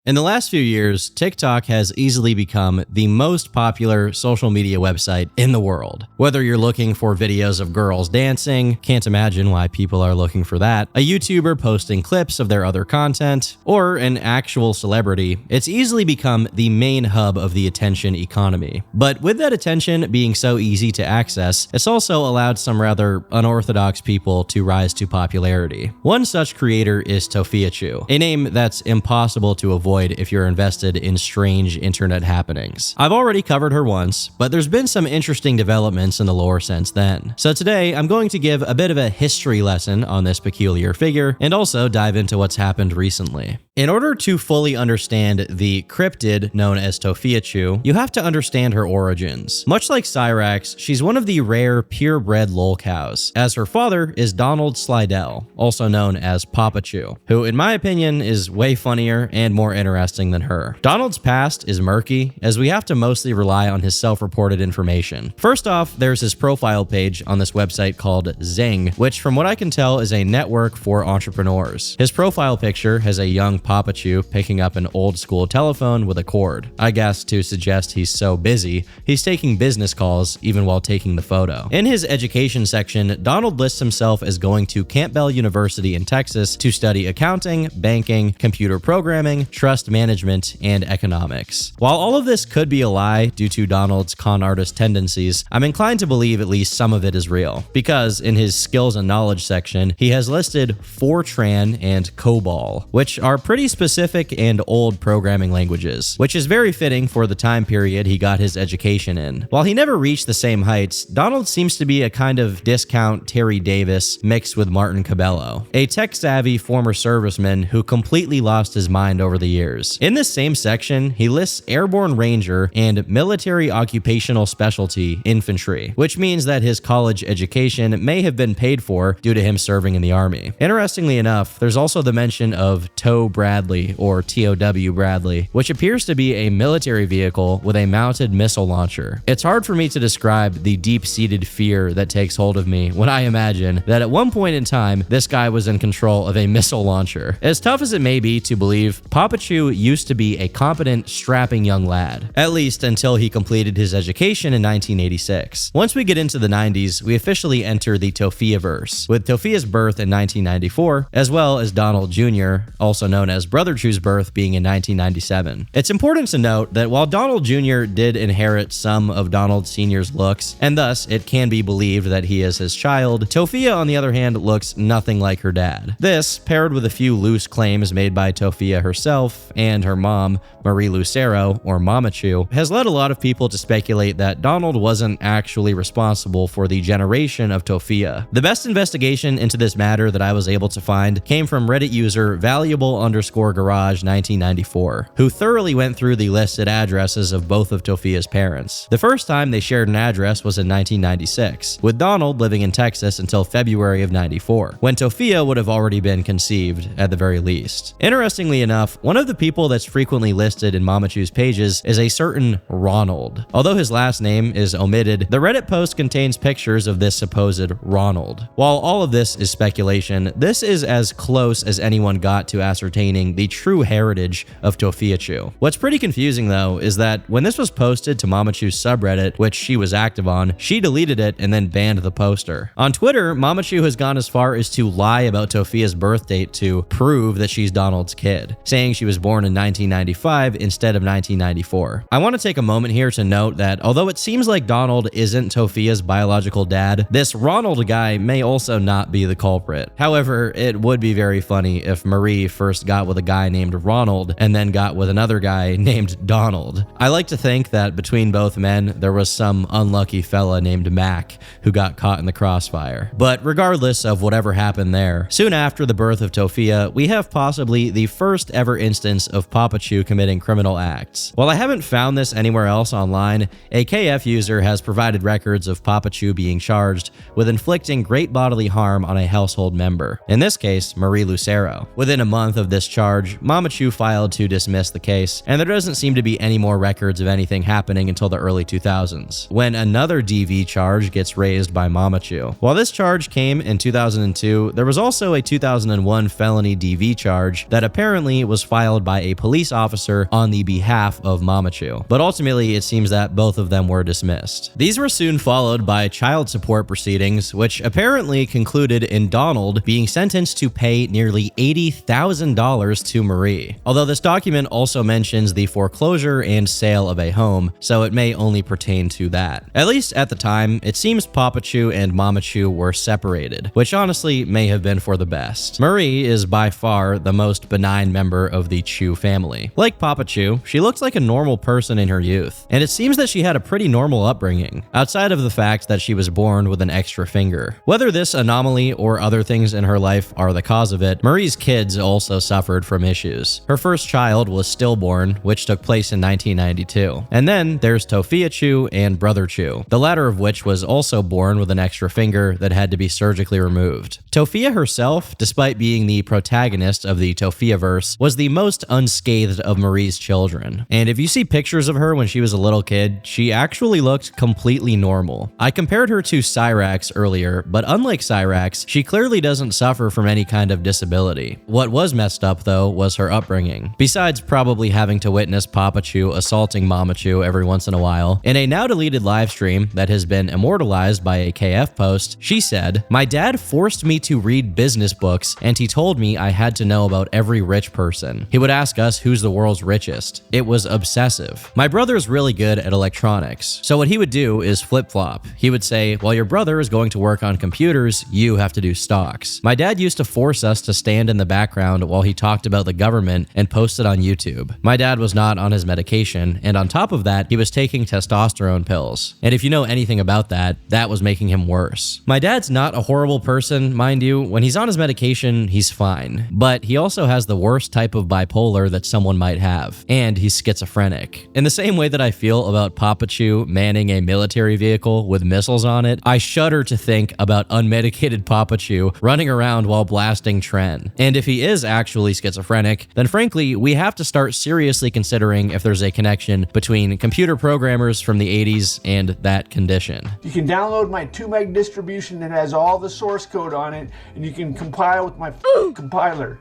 In the last few years, TikTok has easily become the most popular social media website in the world. Whether you're looking for videos of girls dancing, can't imagine why people are looking for that, a YouTuber posting clips of their other content, or an actual celebrity, it's easily become the main hub of the attention economy. But with that attention being so easy to access, it's also allowed some rather unorthodox people to rise to popularity. One such creator is Tophiachu, a name that's impossible to avoid if you're invested in strange internet happenings. I've already covered her once, but there's been some interesting developments in the lore since then. So today, I'm going to give a bit of a history lesson on this peculiar figure, and also dive into what's happened recently. In order to fully understand the cryptid known as Tophiachu, you have to understand her origins. Much like Cyrax, she's one of the rare purebred lolcows, as her father is Donald Slidell, also known as Papachu, who in my opinion is way funnier and more interesting than her. Donald's past is murky, as we have to mostly rely on his self-reported information. First off, there's his profile page on this website called Zing, which from what I can tell is a network for entrepreneurs. His profile picture has a young Papachu picking up an old school telephone with a cord. I guess to suggest he's so busy, he's taking business calls even while taking the photo. In his education section, Donald lists himself as going to Campbell University in Texas to study accounting, banking, computer programming, trust management, and economics. While all of this could be a lie due to Donald's con artist tendencies, I'm inclined to believe at least some of it is real, because in his skills and knowledge section, he has listed Fortran and COBOL, which are pretty specific and old programming languages, which is very fitting for the time period he got his education in. While he never reached the same heights, Donald seems to be a kind of discount Terry Davis mixed with Martin Cabello, a tech-savvy former serviceman who completely lost his mind over the years. In this same section, he lists Airborne Ranger and Military Occupational Specialty Infantry, which means that his college education may have been paid for due to him serving in the Army. Interestingly enough, there's also the mention of TOW Bradley, or TOW Bradley, which appears to be a military vehicle with a mounted missile launcher. It's hard for me to describe the deep-seated fear that takes hold of me when I imagine that at one point in time, this guy was in control of a missile launcher. As tough as it may be to believe, Papachu used to be a competent, strapping young lad, at least until he completed his education in 1986. Once we get into the 90s, we officially enter the Tophia-verse, with Tophia's birth in 1994, as well as Donald Jr., also known as Brother Chu's birth being in 1997. It's important to note that while Donald Jr. did inherit some of Donald Sr.'s looks, and thus it can be believed that he is his child, Tophia, on the other hand, looks nothing like her dad. This, paired with a few loose claims made by Tophia herself and her mom, Marie Lucero, or Mama Chu, has led a lot of people to speculate that Donald wasn't actually responsible for the generation of Tophia. The best investigation into this matter that I was able to find came from Reddit user valuable_garage 1994, who thoroughly went through the listed addresses of both of Tophia's parents. The first time they shared an address was in 1996, with Donald living in Texas until February of 94, when Tophia would have already been conceived at the very least. Interestingly enough, one of the people that's frequently listed in Mama Chu's pages is a certain Ronald. Although his last name is omitted, the Reddit post contains pictures of this supposed Ronald. While all of this is speculation, this is as close as anyone got to ascertaining the true heritage of Tophiachu. What's pretty confusing though is that when this was posted to Mama Chu's subreddit, which she was active on, she deleted it and then banned the poster. On Twitter, Mama Chu has gone as far as to lie about Tophia's birth date to prove that she's Donald's kid, saying she was born in 1995 instead of 1994. I want to take a moment here to note that although it seems like Donald isn't Tophia's biological dad, this Ronald guy may also not be the culprit. However, it would be very funny if Marie first got with a guy named Ronald and then got with another guy named Donald. I like to think that between both men, there was some unlucky fella named Mac who got caught in the crossfire. But regardless of whatever happened there, soon after the birth of Tophia, we have possibly the first ever instance of Papachu committing criminal acts. While I haven't found this anywhere else online, a KF user has provided records of Papachu being charged with inflicting great bodily harm on a household member, in this case, Marie Lucero. Within a month of this charge, Papachu filed to dismiss the case, and there doesn't seem to be any more records of anything happening until the early 2000s, when another DV charge gets raised by Papachu. While this charge came in 2002, there was also a 2001 felony DV charge that apparently was filed by a police officer on the behalf of Papachu, but ultimately it seems that both of them were dismissed. These were soon followed by child support proceedings, which apparently concluded in Donald being sentenced to pay nearly $80,000 to Marie. Although this document also mentions the foreclosure and sale of a home, so it may only pertain to that. At least at the time, it seems Papachu and Papachu were separated, which honestly may have been for the best. Marie is by far the most benign member of the Chu family. Like Papachu, she looks like a normal person in her youth, and it seems that she had a pretty normal upbringing, outside of the fact that she was born with an extra finger. Whether this anomaly or other things in her life are the cause of it, Marie's kids also suffered from issues. Her first child was stillborn, which took place in 1992. And then there's Tophiachu and Brother Chu, the latter of which was also born with an extra finger that had to be surgically removed. Tophia herself, despite being the protagonist of the Tophia-verse, was the most unscathed of Marie's children. And if you see pictures of her when she was a little kid, she actually looked completely normal. I compared her to Cyrax earlier, but unlike Cyrax, she clearly doesn't suffer from any kind of disability. What was messed up though was her upbringing. Besides probably having to witness Papachu assaulting Papachu every once in a while, in a now deleted livestream that has been immortalized by a KF post, she said, "My dad forced me to read business books and he told me I had to know about every rich person. He would ask us who's the world's richest. It was obsessive. My brother's really good at electronics, so what he would do is flip-flop. He would say, while your brother is going to work on computers, you have to do stocks. My dad used to force us to stand in the background while he talked about the government and post it on YouTube. My dad was not on his medication, and on top of that, he was taking testosterone pills. And if you know anything about that, that was making him worse. My dad's not a horrible person, mind you. When he's on his medication, he's fine. But he also has the worst type of bipolar that someone might have, and he's schizophrenic. In the same way that I feel about Papachu manning a military vehicle with missiles on it, I shudder to think about unmedicated Papachu running around while blasting Tren. And if he is actually schizophrenic, then frankly, we have to start seriously considering if there's a connection between computer programmers from the 80s and that condition. You can download my 2 meg distribution that has all the source code on it, and you can compile with my compiler.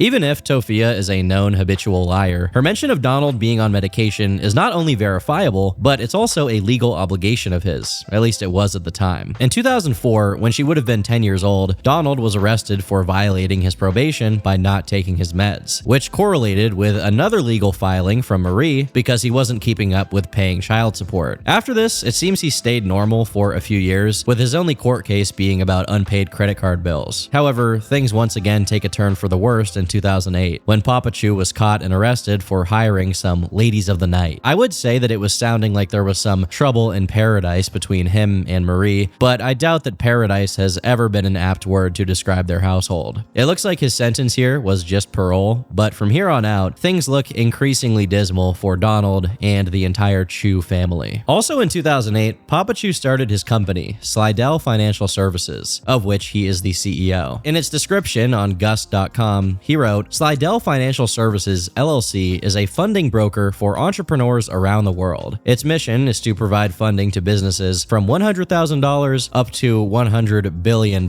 Even if Tophia is a known habitual liar, her mention of Donald being on medication is not only verifiable, but it's also a legal obligation of his. At least it was at the time. In 2004, when she would have been 10 years old, Donald was arrested for violating his probation by not taking his meds, which correlated with another legal filing from Marie because he wasn't keeping up with paying child support. After this, it seems he stayed normal for a few years, with his only court case being about unpaid credit card bills. However, things once again take a turn for the worse in 2008, when Papachu was caught and arrested for hiring some ladies of the night. I would say that it was sounding like there was some trouble in paradise between him and Marie, but I doubt that paradise has ever been an apt word to describe their household. It looks like his sentence here was just parole, but from here on out, things look increasingly dismal for Donald and the entire Chu family. Also in 2008, Papachu started his company, Slidell Financial Services, of which he is the CEO. In its description on Gust.com, he wrote, "Slidell Financial Services LLC is a funding broker for entrepreneurs around the world. Its mission is to provide funding to businesses from $100,000 up to $100 billion.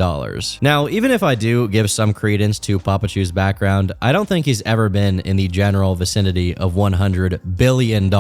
Now, even if I do give some credence to Papachu's background, I don't think he's ever been in the general vicinity of $100 billion.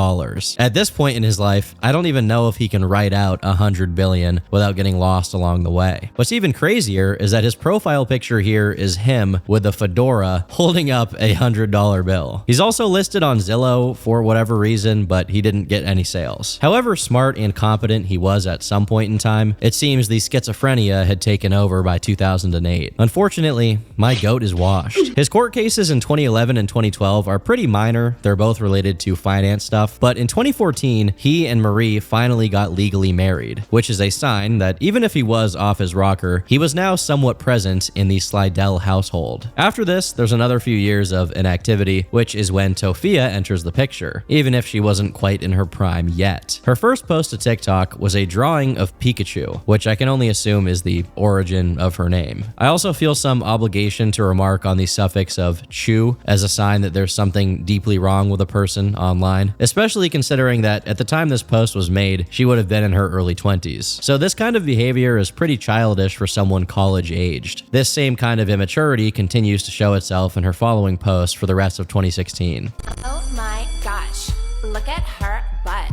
At this point in his life, I don't even know if he can write out $100 billion without getting lost along the way. What's even crazier is that his profile picture here is him with a fedora holding up a $100 bill. He's also listed on Zillow for whatever reason, but he didn't get any sales. However smart and competent he was at some point in time, it seems the schizophrenia had taken over by 2008. Unfortunately, my goat is washed. His court cases in 2011 and 2012 are pretty minor. They're both related to finance stuff, but in 2014, he and Marie finally got legally married, which is a sign that even if he was off his rocker, he was now somewhat present in the Slidell household. After this, this, there's another few years of inactivity, which is when Tophia enters the picture, even if she wasn't quite in her prime yet. Her first post to TikTok was a drawing of Pikachu, which I can only assume is the origin of her name. I also feel some obligation to remark on the suffix of chu as a sign that there's something deeply wrong with a person online, especially considering that at the time this post was made, she would have been in her early 20s. So this kind of behavior is pretty childish for someone college-aged. This same kind of immaturity continues to show itself in her following post for the rest of 2016. Oh my gosh, look at her butt.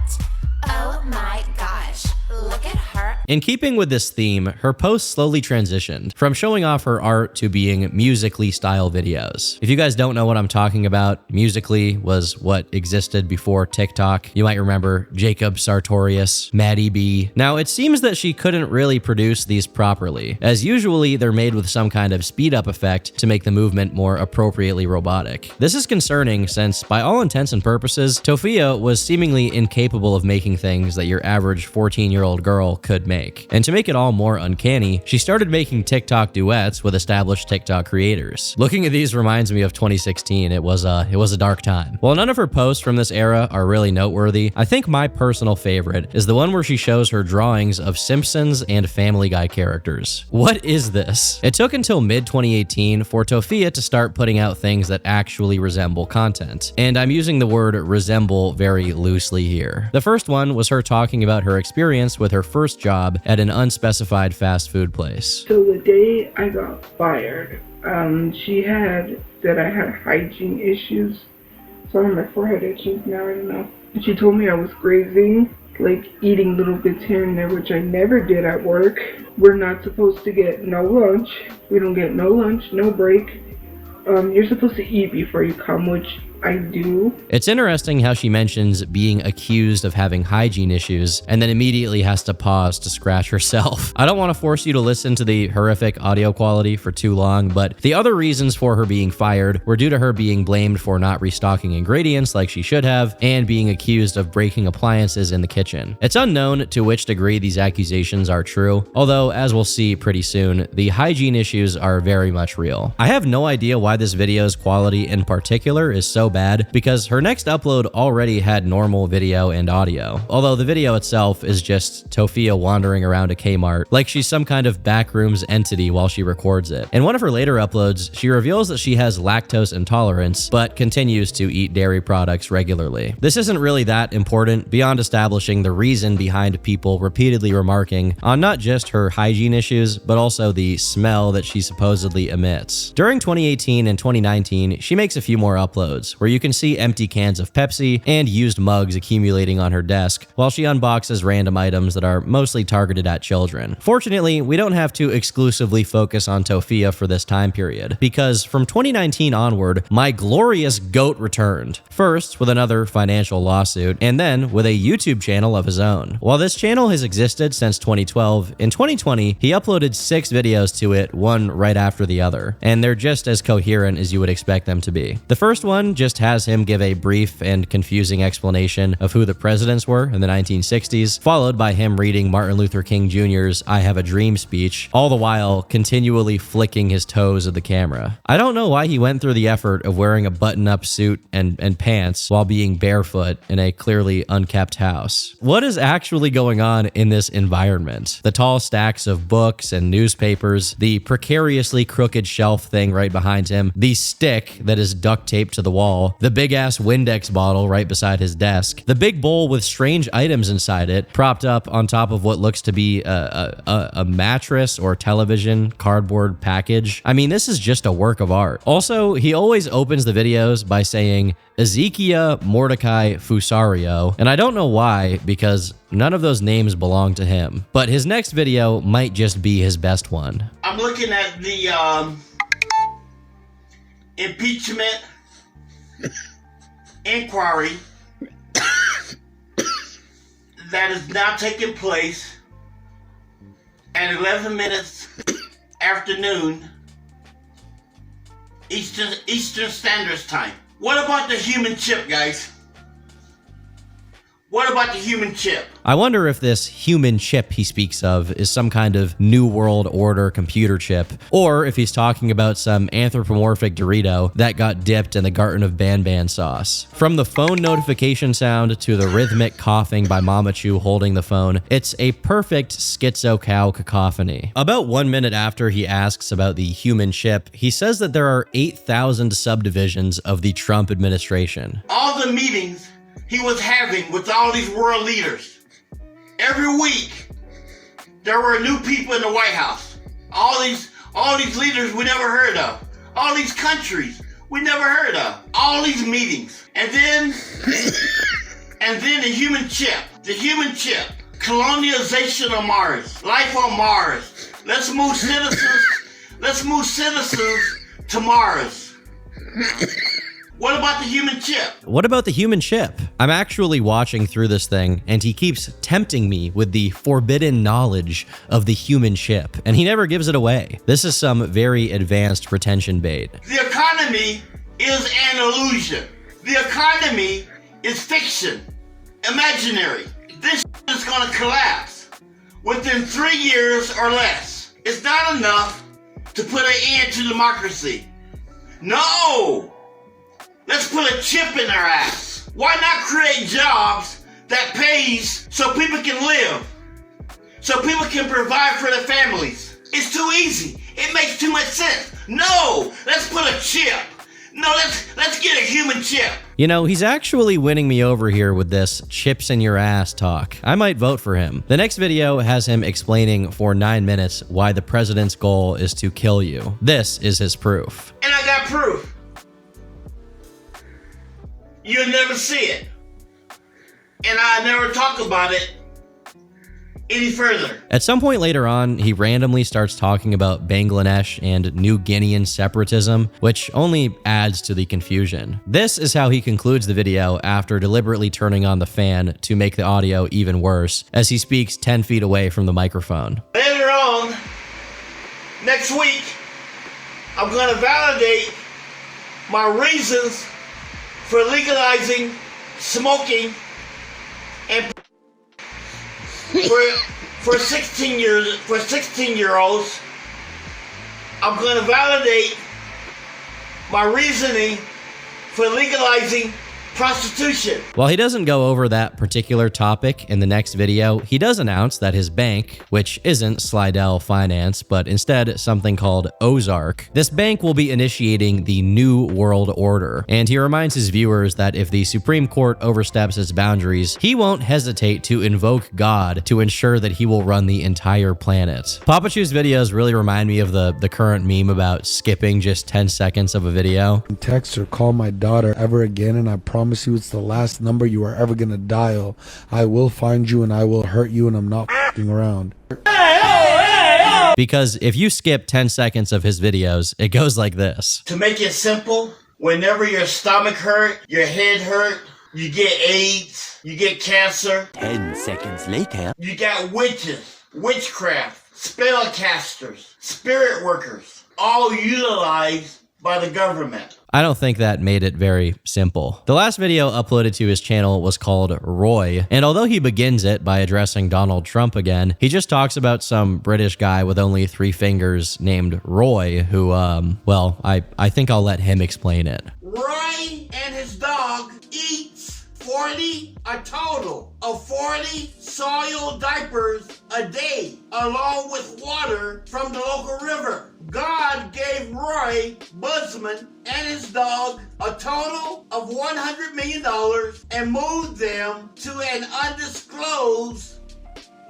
Oh my gosh, look at her. In keeping with this theme, her posts slowly transitioned from showing off her art to being Musical.ly style videos. If you guys don't know what I'm talking about, Musical.ly was what existed before TikTok. You might remember Jacob Sartorius, Maddie B. Now, it seems that she couldn't really produce these properly, as usually they're made with some kind of speed up effect to make the movement more appropriately robotic. This is concerning since, by all intents and purposes, Tophia was seemingly incapable of making things that your average 14-year-old girl could make. And to make it all more uncanny, she started making TikTok duets with established TikTok creators. Looking at these reminds me of 2016. It was a dark time. While none of her posts from this era are really noteworthy, I think my personal favorite is the one where she shows her drawings of Simpsons and Family Guy characters. What is this? It took until mid-2018 for Tophia to start putting out things that actually resemble content. And I'm using the word resemble very loosely here. The first one was her talking about her experience with her first job at an unspecified fast food place. So the day I got fired, she had said I had hygiene issues. So I have my forehead itching now, I don't know. And she told me I was grazing, like eating little bits here and there, which I never did at work. We're not supposed to get no lunch. We don't get no lunch, no break. You're supposed to eat before you come, which I do. It's interesting how she mentions being accused of having hygiene issues and then immediately has to pause to scratch herself. I don't want to force you to listen to the horrific audio quality for too long, but the other reasons for her being fired were due to her being blamed for not restocking ingredients like she should have and being accused of breaking appliances in the kitchen. It's unknown to which degree these accusations are true, although as we'll see pretty soon, the hygiene issues are very much real. I have no idea why this video's quality in particular is so bad, because her next upload already had normal video and audio, although the video itself is just Tophia wandering around a Kmart like she's some kind of backrooms entity while she records it. In one of her later uploads, she reveals that she has lactose intolerance, but continues to eat dairy products regularly. This isn't really that important beyond establishing the reason behind people repeatedly remarking on not just her hygiene issues, but also the smell that she supposedly emits. During 2018 and 2019, she makes a few more uploads, where you can see empty cans of Pepsi and used mugs accumulating on her desk while she unboxes random items that are mostly targeted at children. Fortunately, we don't have to exclusively focus on Tophia for this time period, because from 2019 onward, my glorious goat returned. First with another financial lawsuit, and then with a YouTube channel of his own. While this channel has existed since 2012, in 2020, he uploaded 6 videos to it, one right after the other, and they're just as coherent as you would expect them to be. The first one just has him give a brief and confusing explanation of who the presidents were in the 1960s, followed by him reading Martin Luther King Jr.'s I Have a Dream speech, all the while continually flicking his toes at the camera. I don't know why he went through the effort of wearing a button-up suit and pants while being barefoot in a clearly unkept house. What is actually going on in this environment? The tall stacks of books and newspapers, the precariously crooked shelf thing right behind him, the stick that is duct taped to the wall, the big-ass Windex bottle right beside his desk, the big bowl with strange items inside it, propped up on top of what looks to be a mattress or television cardboard package. I mean, this is just a work of art. Also, he always opens the videos by saying Ezekiel Mordecai Fusario, and I don't know why, because none of those names belong to him. But his next video might just be his best one. I'm looking at the impeachment inquiry that is now taking place at 11 minutes afternoon Eastern Standard Time. What about the human chip, guys? What about the human chip? I wonder if this human chip he speaks of is some kind of New World Order computer chip, or if he's talking about some anthropomorphic Dorito that got dipped in the Garten of Banban sauce. From the phone notification sound to the rhythmic coughing by Papachu holding the phone, it's a perfect schizo cow cacophony. About 1 minute after he asks about the human chip, he says that there are 8,000 subdivisions of the Trump administration. All the meetings he was having with all these world leaders. Every week, there were new people in the White House. All these leaders we never heard of. All these countries we never heard of. All these meetings. And then the human chip. The human chip. Colonialization of Mars. Life on Mars. Let's move citizens to Mars. What about the human chip? What about the human chip? I'm actually watching through this thing, and he keeps tempting me with the forbidden knowledge of the human chip, and he never gives it away. This is some very advanced retention bait. The economy is an illusion. The economy is fiction, imaginary. This is gonna collapse within 3 years or less. It's not enough to put an end to democracy. No! Let's put a chip in their ass. Why not create jobs that pays so people can live? So people can provide for their families. It's too easy. It makes too much sense. No, let's put a chip. No, let's get a human chip. You know, he's actually winning me over here with this chips in your ass talk. I might vote for him. The next video has him explaining for 9 minutes why the president's goal is to kill you. This is his proof. And I got proof. You'll never see it. And I never talk about it any further. At some point later on, he randomly starts talking about Bangladesh and New Guinean separatism, which only adds to the confusion. This is how he concludes the video after deliberately turning on the fan to make the audio even worse, as he speaks 10 feet away from the microphone. Later on, next week, I'm going to validate my reasons for legalizing smoking and for 16-year-olds. I'm going to validate my reasoning for legalizing prostitution. While he doesn't go over that particular topic in the next video, he does announce that his bank, which isn't Slidell Finance, but instead something called Ozark, this bank will be initiating the New World Order. And he reminds his viewers that if the Supreme Court oversteps its boundaries, he won't hesitate to invoke God to ensure that he will run the entire planet. Papachu's videos really remind me of the current meme about skipping just 10 seconds of a video. Text or call my daughter ever again, and I promise you it's the last number you are ever gonna dial. I will find you and I will hurt you, and I'm not f***ing around. Because if you skip 10 seconds of his videos, it goes like this. To make it simple, whenever your stomach hurt, your head hurt, you get AIDS, you get cancer. 10 seconds later. You got witches, witchcraft, spellcasters, spirit workers, all utilized by the government. I don't think that made it very simple. The last video uploaded to his channel was called Roy, and although he begins it by addressing Donald Trump again, he just talks about some British guy with only 3 fingers named Roy who, well, I think I'll let him explain it. Roy and his dog eats a total of 40 soiled diapers a day, along with water from the local river. God gave Roy Busman and his dog a total of $100 million and moved them to an undisclosed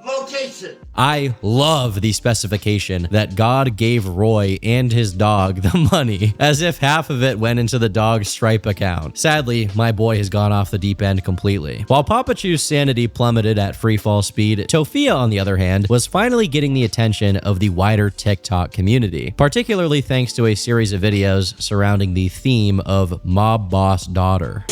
location. I love the specification that God gave Roy and his dog the money, as if half of it went into the dog's Stripe account. Sadly, my boy has gone off the deep end completely. While Papachu's sanity plummeted at freefall speed, Tophia, on the other hand, was finally getting the attention of the wider TikTok community, particularly thanks to a series of videos surrounding the theme of mob boss daughter.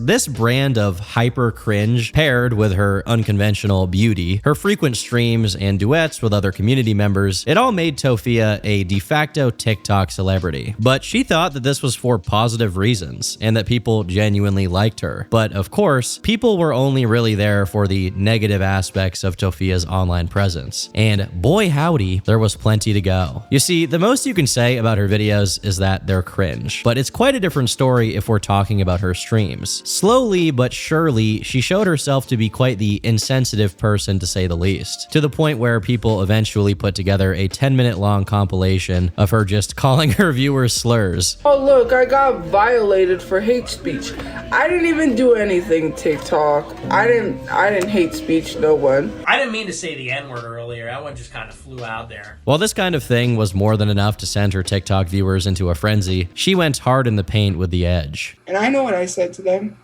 this brand of hyper cringe, paired with her unconventional beauty, her frequent streams and duets with other community members, it all made Tophia a de facto TikTok celebrity. But she thought that this was for positive reasons and that people genuinely liked her. But of course, people were only really there for the negative aspects of Tophia's online presence. And boy howdy, there was plenty to go. You see, the most you can say about her videos is that they're cringe, but it's quite a different story if we're talking about her streams. Slowly but surely, she showed herself to be quite the insensitive person, to say the least, to the point where people eventually put together a 10-minute long compilation of her just calling her viewers slurs. Oh look, I got violated for hate speech. I didn't even do anything, TikTok. I didn't hate speech no one. I didn't mean to say the N-word earlier. That one just kind of flew out there. While this kind of thing was more than enough to send her TikTok viewers into a frenzy, she went hard in the paint with the edge. And I know what I said to them.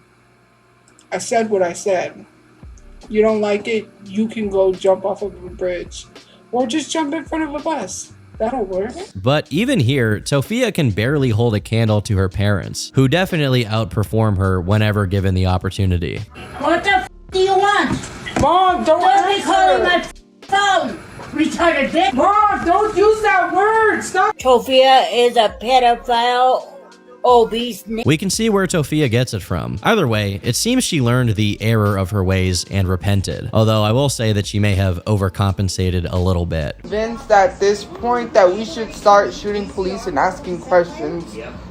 I said what I said. You don't like it, you can go jump off of a bridge. Or just jump in front of a bus. That'll work. But even here, Tophia can barely hold a candle to her parents, who definitely outperform her whenever given the opportunity. What the f do you want? Mom, don't be calling my phone, retarded bitch. Mom, don't use that word. Stop. Tophia is a pedophile, obese. We can see where Tophia gets it from. Either way, it seems she learned the error of her ways and repented, although I will say that she may have overcompensated a little bit. Convinced at this point that we should start shooting police and asking questions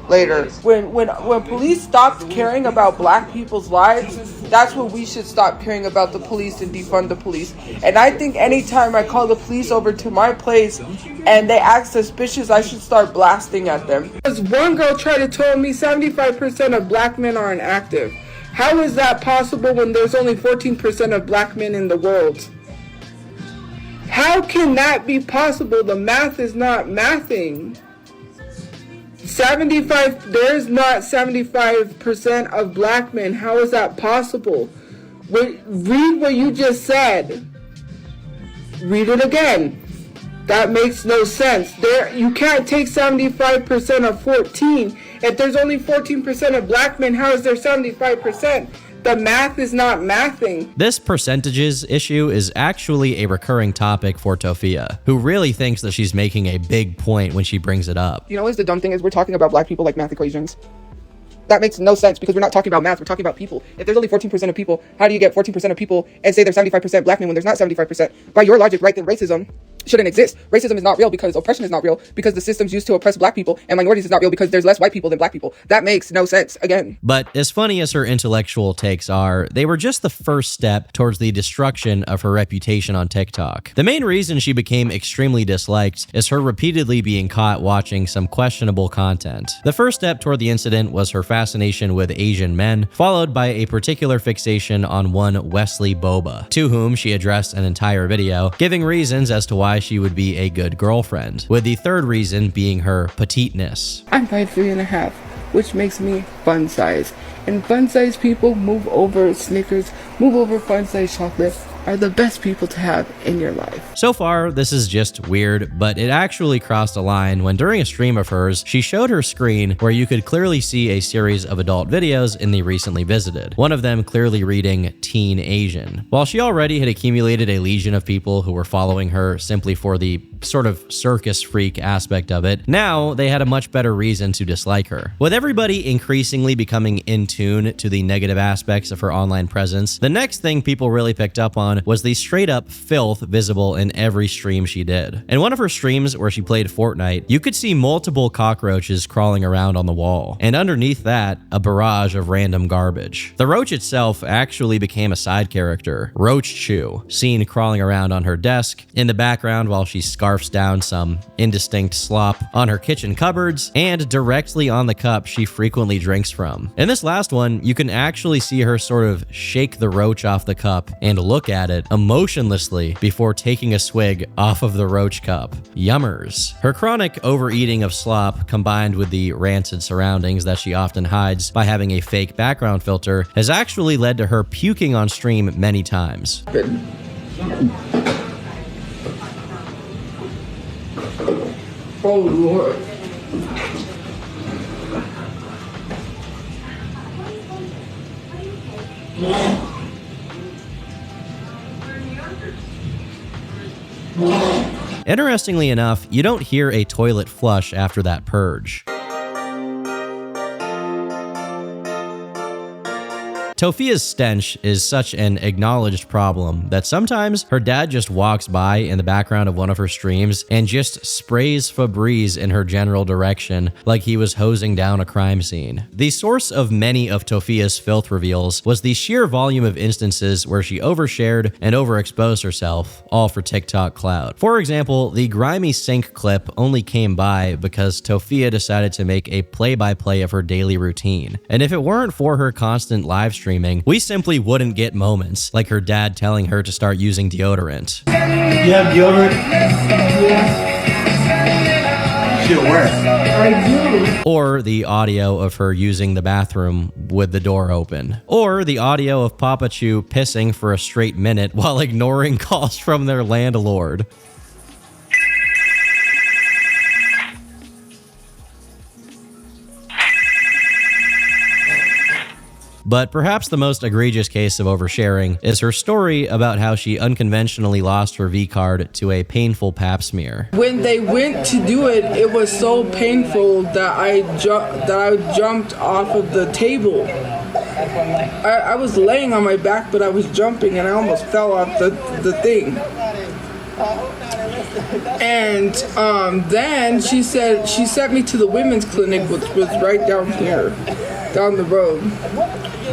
later. When police stopped caring about black people's lives, that's when we should stop caring about the police and defund the police. And I think anytime I call the police over to my place and they act suspicious, I should start blasting at them. Because one girl tried to tell me 75% of black men are inactive. How is that possible when there's only 14% of black men in the world? How can that be possible? The math is not mathing. There's not 75% of black men. How is that possible? Read what you just said. Read it again. That makes no sense. You can't take 75% of 14. If there's only 14% of black men, how is there 75%? The math is not mathing. This percentages issue is actually a recurring topic for Tophia, who really thinks that she's making a big point when she brings it up. You know what's the dumb thing is we're talking about black people like math equations. That makes no sense because we're not talking about math, we're talking about people. If there's only 14% of people, how do you get 14% of people and say there's 75% black men when there's not 75%? By your logic, right, then racism shouldn't exist. Racism is not real because oppression is not real, because the system's used to oppress black people, and minorities is not real because there's less white people than black people. That makes no sense, again. But as funny as her intellectual takes are, they were just the first step towards the destruction of her reputation on TikTok. The main reason she became extremely disliked is her repeatedly being caught watching some questionable content. The first step toward the incident was her fascination with Asian men, followed by a particular fixation on one Wesley Boba, to whom she addressed an entire video, giving reasons as to why she would be a good girlfriend, with the third reason being her petiteness. I'm 5'3.5", which makes me fun size. And fun size people move over Snickers, move over fun size chocolate, are the best people to have in your life. So far, this is just weird, but it actually crossed a line when during a stream of hers, she showed her screen where you could clearly see a series of adult videos in the recently visited, one of them clearly reading Teen Asian. While she already had accumulated a legion of people who were following her simply for the sort of circus freak aspect of it, now they had a much better reason to dislike her. With everybody increasingly becoming in tune to the negative aspects of her online presence, the next thing people really picked up on was the straight up filth visible in every stream she did. In one of her streams where she played Fortnite, you could see multiple cockroaches crawling around on the wall, and underneath that, a barrage of random garbage. The roach itself actually became a side character, Roach-Chu, seen crawling around on her desk, in the background while she scarfs down some indistinct slop, on her kitchen cupboards, and directly on the cup she frequently drinks from. In this last one, you can actually see her sort of shake the roach off the cup and look at it emotionlessly before taking a swig off of the roach cup. Yummers. Her chronic overeating of slop, combined with the rancid surroundings that she often hides by having a fake background filter, has actually led to her puking on stream many times. Oh Lord. Interestingly enough, you don't hear a toilet flush after that purge. Tophia's stench is such an acknowledged problem that sometimes her dad just walks by in the background of one of her streams and just sprays Febreze in her general direction like he was hosing down a crime scene. The source of many of Tophia's filth reveals was the sheer volume of instances where she overshared and overexposed herself, all for TikTok clout. For example, the grimy sink clip only came by because Tophia decided to make a play-by-play of her daily routine. And if it weren't for her constant live streaming, we simply wouldn't get moments like her dad telling her to start using deodorant. You have deodorant? Yeah. She'll wear it. I do. Or the audio of her using the bathroom with the door open. Or the audio of Papachu pissing for a straight minute while ignoring calls from their landlord. But perhaps the most egregious case of oversharing is her story about how she unconventionally lost her V-card to a painful pap smear. When they went to do it, it was so painful that I jumped off of the table. I was laying on my back, but I was jumping and I almost fell off the thing. And then she sent me to the women's clinic, which was right down here, down the road.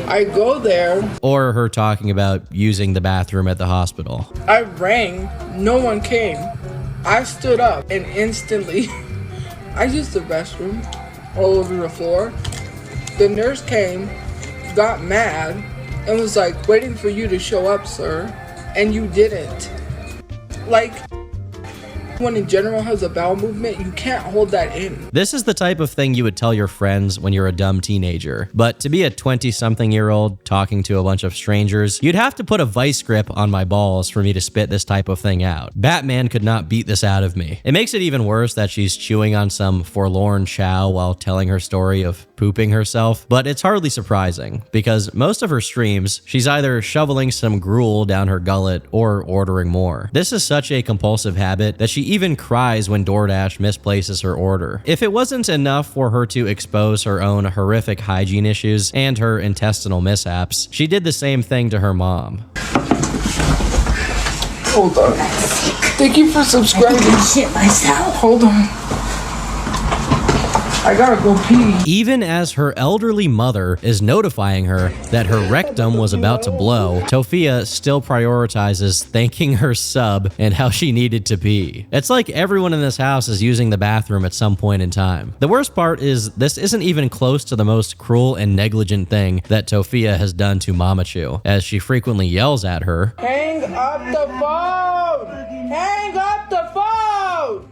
I go there. Or her talking about using the bathroom at the hospital. I rang, no one came. I stood up and instantly, I used the restroom all over the floor. The nurse came, got mad, and was like, waiting for you to show up, sir, and you didn't. Like, when in general has a bowel movement, you can't hold that in. This is the type of thing you would tell your friends when you're a dumb teenager. But to be a 20-something-year-old talking to a bunch of strangers, you'd have to put a vice grip on my balls for me to spit this type of thing out. Batman could not beat this out of me. It makes it even worse that she's chewing on some forlorn chow while telling her story of pooping herself, but it's hardly surprising, because most of her streams, she's either shoveling some gruel down her gullet or ordering more. This is such a compulsive habit that she even cries when DoorDash misplaces her order. If it wasn't enough for her to expose her own horrific hygiene issues and her intestinal mishaps, she did the same thing to her mom. Hold on. Thank you for subscribing. I can shit myself. Hold on. I gotta go pee. Even as her elderly mother is notifying her that her rectum was about to blow, Tophia still prioritizes thanking her sub and how she needed to pee. It's like everyone in this house is using the bathroom at some point in time. The worst part is this isn't even close to the most cruel and negligent thing that Tophia has done to Papachu, as she frequently yells at her. Hang up the phone! Hang up the phone!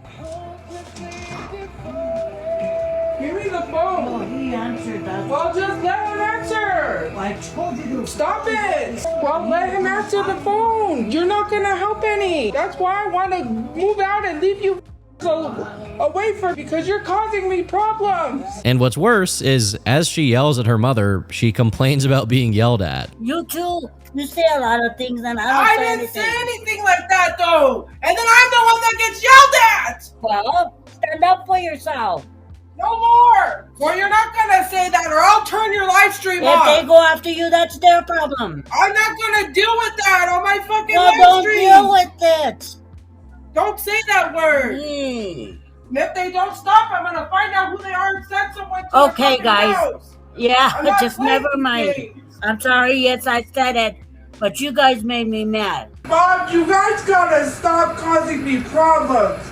Give me the phone. Oh, he answered that. Well, just let him answer. I told you to Stop it. Well, let him answer the phone. You're not gonna help any. That's why I want to move out and leave you away from, because you're causing me problems. And what's worse is, as she yells at her mother, she complains about being yelled at. You too. You say a lot of things and I didn't say anything like that though. And then I'm the one that gets yelled at. Well, stand up for yourself. No more. Well, you're not gonna say that, or I'll turn your live stream off. If they go after you, that's their problem. I'm not gonna deal with that on my fucking Well, live don't stream. deal with it. Don't say that word. Mm. And if they don't stop, I'm gonna find out who they are and send someone to Okay, their fucking guys. house. Yeah, I'm not just playing never these mind. games. I'm sorry, yes, I said it, but you guys made me mad. Mom, you guys gotta stop causing me problems.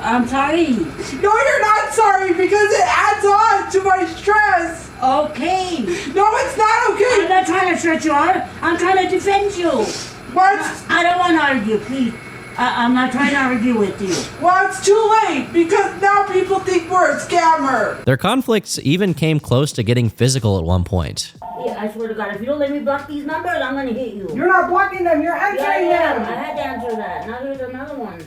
I'm sorry. No, you're not sorry, because it adds on to my stress. Okay. No, it's not I'm okay. not trying to stretch you out. I'm trying to defend you. What? I don't want to argue, please. I'm not trying to argue with you. Well, it's too late, because now people think we're a scammer. Their conflicts even came close to getting physical at one point. Yeah, I swear to God, if you don't let me block these numbers, I'm going to hit you. You're not blocking them. You're answering Yeah, I them. had to answer that. Now here's another one.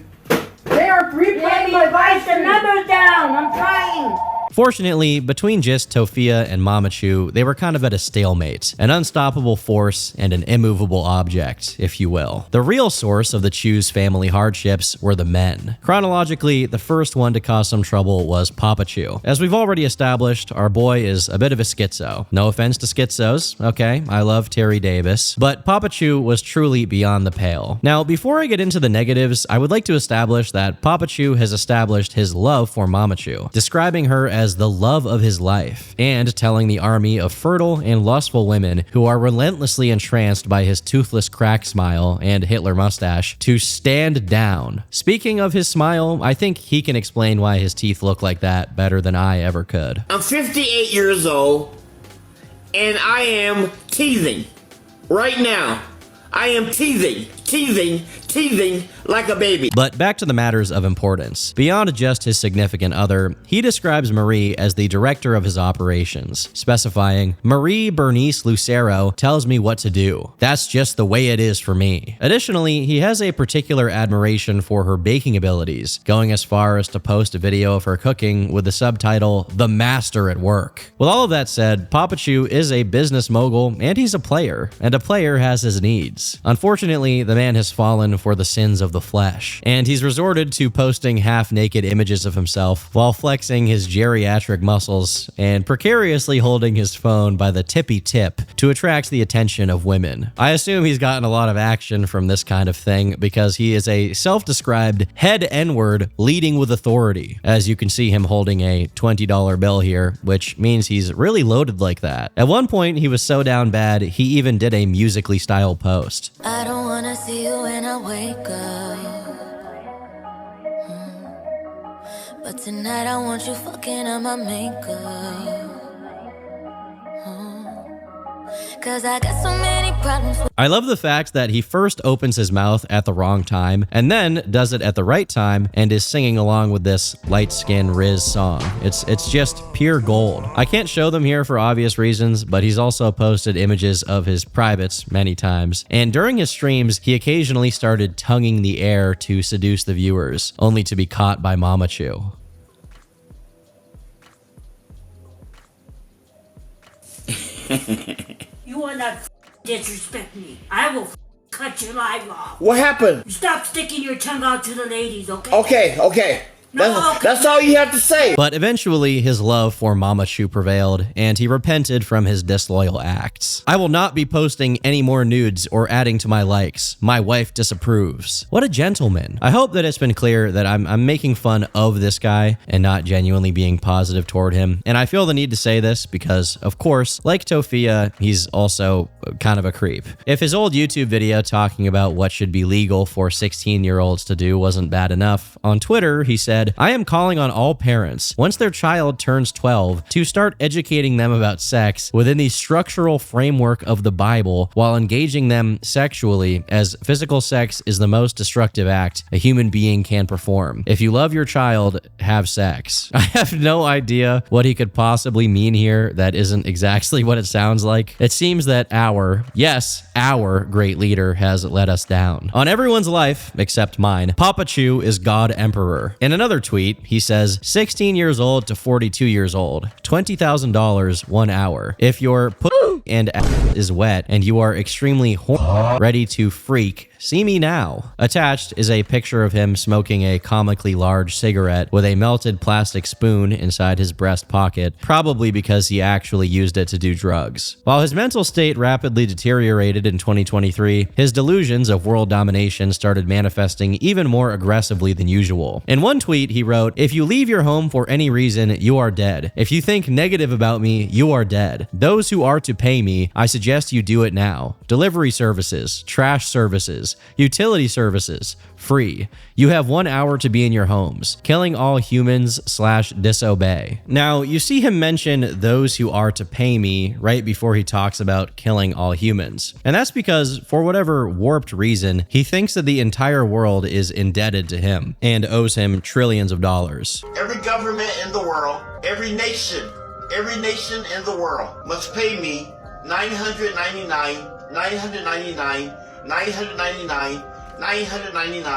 They are replaying my live Write the stream. numbers down. I'm trying. Fortunately, between just Tophia and Papachu, they were kind of at a stalemate, an unstoppable force and an immovable object, if you will. The real source of the Chu's family hardships were the men. Chronologically, the first one to cause some trouble was Papachu. As we've already established, our boy is a bit of a schizo. No offense to schizos, okay? I love Terry Davis. But Papachu was truly beyond the pale. Now, before I get into the negatives, I would like to establish that Papachu has established his love for Papachu, describing her as the love of his life, and telling the army of fertile and lustful women who are relentlessly entranced by his toothless crack smile and Hitler mustache to stand down. Speaking of his smile, I think he can explain why his teeth look like that better than I ever could. I'm 58 years old, and I am teething. Right now, I am teething like a baby. But back to the matters of importance. Beyond just his significant other, he describes Marie as the director of his operations, specifying, "Marie Bernice Lucero tells me what to do. That's just the way it is for me." Additionally, he has a particular admiration for her baking abilities, going as far as to post a video of her cooking with the subtitle, "The Master at Work." With all of that said, Papachu is a business mogul and he's a player, and a player has his needs. Unfortunately, the man has fallen for the sins of the flesh, and he's resorted to posting half-naked images of himself while flexing his geriatric muscles and precariously holding his phone by the tippy tip to attract the attention of women. I assume he's gotten a lot of action from this kind of thing because he is a self-described head N-word leading with authority, as you can see him holding a $20 bill here, which means he's really loaded like that. At one point, he was so down bad, he even did a musically styled post. I don't wanna see you when I wake up. But tonight I want you fucking up my makeup. 'Cause I got so many problems. I love the fact that he first opens his mouth at the wrong time and then does it at the right time and is singing along with this light skin Riz song. It's just pure gold. I can't show them here for obvious reasons, but he's also posted images of his privates many times. And during his streams, he occasionally started tonguing the air to seduce the viewers, only to be caught by Papachu. You will not disrespect me. I will cut your live off. What happened? Stop sticking your tongue out to the ladies, okay? Okay. That's all you have to say. But eventually, his love for Papachu prevailed, and he repented from his disloyal acts. "I will not be posting any more nudes or adding to my likes. My wife disapproves." What a gentleman. I hope that it's been clear that I'm making fun of this guy and not genuinely being positive toward him. And I feel the need to say this because, of course, like Tophia, he's also kind of a creep. If his old YouTube video talking about what should be legal for 16-year-olds to do wasn't bad enough, on Twitter, he said, "I am calling on all parents, once their child turns 12, to start educating them about sex within the structural framework of the Bible while engaging them sexually, as physical sex is the most destructive act a human being can perform. If you love your child, have sex." I have no idea what he could possibly mean here that isn't exactly what it sounds like. It seems that our great leader has let us down. On everyone's life, except mine, Papachu is God Emperor. In another tweet, he says, 16 years old to 42 years old, $20,000 1 hour. If your and is wet and you are extremely ready to freak, see me now. Attached is a picture of him smoking a comically large cigarette with a melted plastic spoon inside his breast pocket, probably because he actually used it to do drugs. While his mental state rapidly deteriorated in 2023, his delusions of world domination started manifesting even more aggressively than usual. In one tweet, he wrote, "If you leave your home for any reason, you are dead. If you think negative about me, you are dead. Those who are to pay me, I suggest you do it now. Delivery services, trash services, utility services, free. You have 1 hour to be in your homes. Killing all humans / disobey." Now, you see him mention those who are to pay me right before he talks about killing all humans. And that's because, for whatever warped reason, he thinks that the entire world is indebted to him and owes him trillions of dollars. Every government in the world, every nation in the world must pay me $999, $999, $999, $999,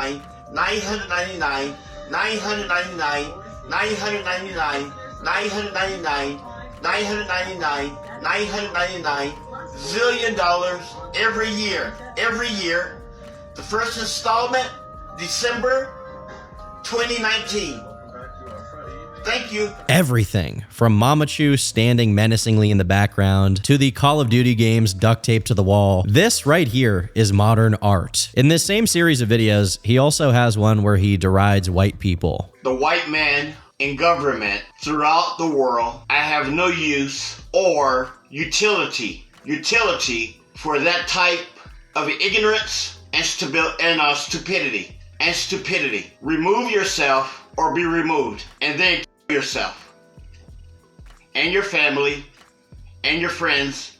$999, $999, $999, $999, $999, $999, $999 zillion dollars every year. Every year. The first installment, December 2019. Thank you. Everything from Papachu standing menacingly in the background to the Call of Duty games duct taped to the wall. This right here is modern art. In this same series of videos, he also has one where he derides white people. The white man in government throughout the world, I have no use or utility for that type of ignorance and stupidity. Remove yourself or be removed, and then kill yourself and your family and your friends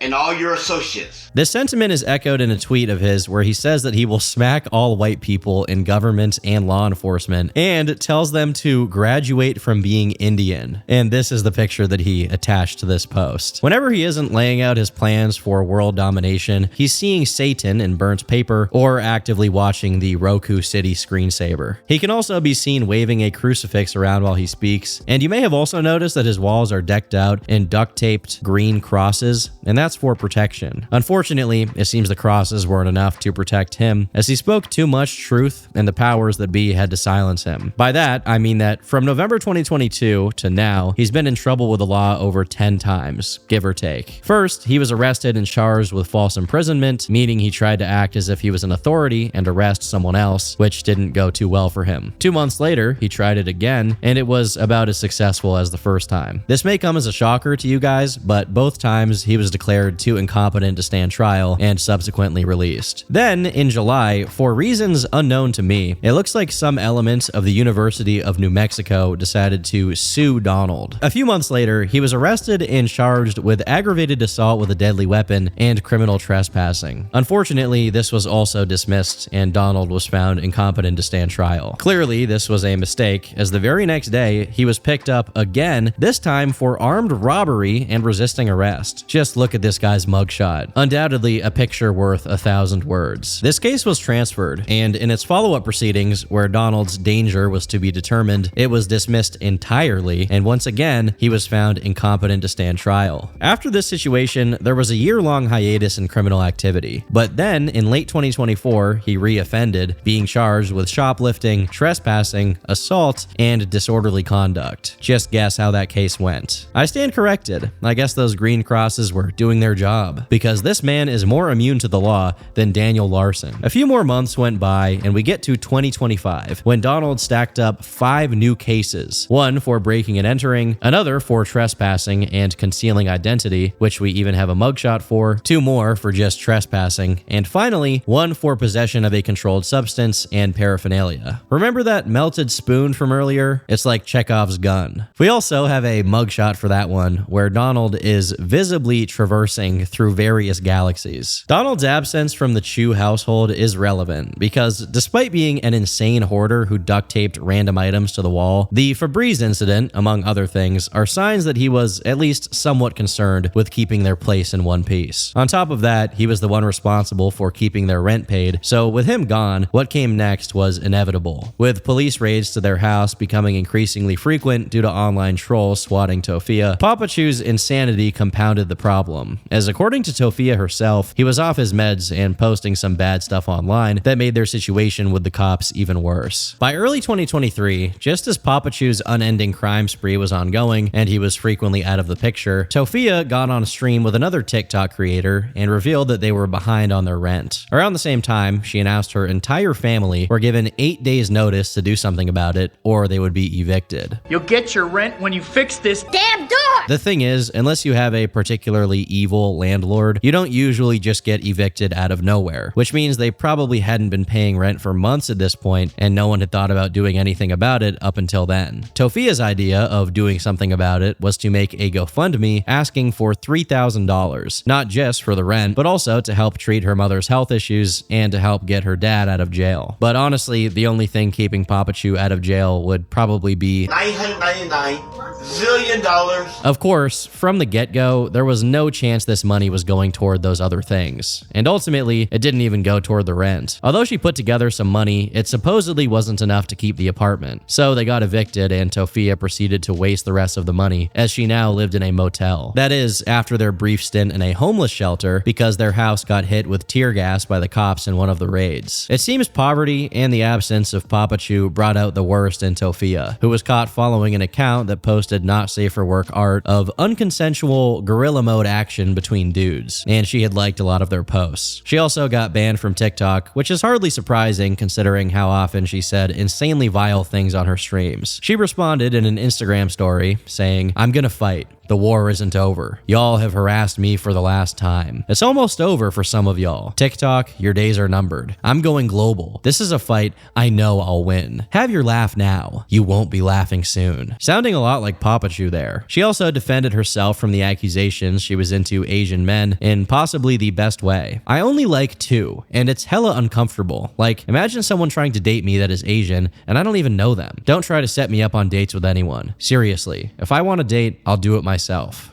and all your associates. This sentiment is echoed in a tweet of his where he says that he will smack all white people in government and law enforcement and tells them to graduate from being Indian. And this is the picture that he attached to this post. Whenever he isn't laying out his plans for world domination, he's seeing Satan in burnt paper or actively watching the Roku City screensaver. He can also be seen waving a crucifix around while he speaks, and you may have also noticed that his walls are decked out in duct-taped green crosses, and that's for protection. Unfortunately, it seems the crosses weren't enough to protect him, as he spoke too much truth and the powers that be had to silence him. By that, I mean that from November 2022 to now, he's been in trouble with the law over 10 times, give or take. First, he was arrested and charged with false imprisonment, meaning he tried to act as if he was an authority and arrest someone else, which didn't go too well for him. 2 months later, he tried it again, and it was about as successful as the first time. This may come as a shocker to you guys, but both times he was declared too incompetent to stand trial and subsequently released. Then, in July, for reasons unknown to me, it looks like some element of the University of New Mexico decided to sue Donald. A few months later, he was arrested and charged with aggravated assault with a deadly weapon and criminal trespassing. Unfortunately, this was also dismissed and Donald was found incompetent to stand trial. Clearly, this was a mistake, as the very next day, he was picked up again, this time for armed robbery and resisting arrest. Just look at this guy's mugshot. Undoubtedly a picture worth 1,000 words. This case was transferred, and in its follow-up proceedings, where Donald's danger was to be determined, it was dismissed entirely, and once again, he was found incompetent to stand trial. After this situation, there was a year-long hiatus in criminal activity, but then, in late 2024, he re-offended, being charged with shoplifting, trespassing, assault, and disorderly conduct. Just guess how that case went. I stand corrected. I guess those green crosses were doing their job, because this man is more immune to the law than Daniel Larson. A few more months went by, and we get to 2025, when Donald stacked up 5 new cases. One for breaking and entering, another for trespassing and concealing identity, which we even have a mugshot for, 2 more for just trespassing, and finally, 1 for possession of a controlled substance and paraphernalia. Remember that melted spoon from earlier? It's like Chekhov's gun. We also have a mugshot for that one, where Donald is visibly traversing through various galaxies. Donald's absence from the Chu household is relevant because despite being an insane hoarder who duct taped random items to the wall, the Febreze incident, among other things, are signs that he was at least somewhat concerned with keeping their place in one piece. On top of that, he was the one responsible for keeping their rent paid, so with him gone, what came next was inevitable, with police raids to their house becoming increasingly frequent due to online trolls swatting Tophia. Papachu's insanity compounded the problem, as according to Tophia herself, he was off his meds and posting some bad stuff online that made their situation with the cops even worse. By early 2023, just as Papachu's unending crime spree was ongoing and he was frequently out of the picture, Tophia got on a stream with another TikTok creator and revealed that they were behind on their rent. Around the same time, she announced her entire family were given 8 days notice to do something about it or they would be evicted. You'll get your rent when you fix this damn door! The thing is, unless you have a particularly evil landlord, you don't usually just get evicted out of nowhere, which means they probably hadn't been paying rent for months at this point and no one had thought about doing anything about it up until then. Tophia's idea of doing something about it was to make a GoFundMe asking for $3,000, not just for the rent, but also to help treat her mother's health issues and to help get her dad out of jail. But honestly, the only thing keeping Papachu out of jail would probably be $999, zillion dollars. Of course, from the get-go, there was no chance this money was going toward those other things, and ultimately, it didn't even go toward the rent. Although she put together some money, it supposedly wasn't enough to keep the apartment, so they got evicted and Tophia proceeded to waste the rest of the money, as she now lived in a motel. That is, after their brief stint in a homeless shelter because their house got hit with tear gas by the cops in one of the raids. It seems poverty and the absence of Papachu brought out the worst in Tophia, who was caught following an account that posted not safe for work art of unconsensual guerrilla mode action between dudes, and she had liked a lot of their posts. She also got banned from TikTok, which is hardly surprising considering how often she said insanely vile things on her streams. She responded in an Instagram story saying, "I'm gonna fight. The war isn't over. Y'all have harassed me for the last time. It's almost over for some of y'all. TikTok, your days are numbered. I'm going global. This is a fight I know I'll win. Have your laugh now. You won't be laughing soon." Sounding a lot like Papachu there. She also defended herself from the accusations she was into Asian men in possibly the best way. "I only like 2, and it's hella uncomfortable. Like, imagine someone trying to date me that is Asian, and I don't even know them. Don't try to set me up on dates with anyone. Seriously, if I want a date, I'll do it myself."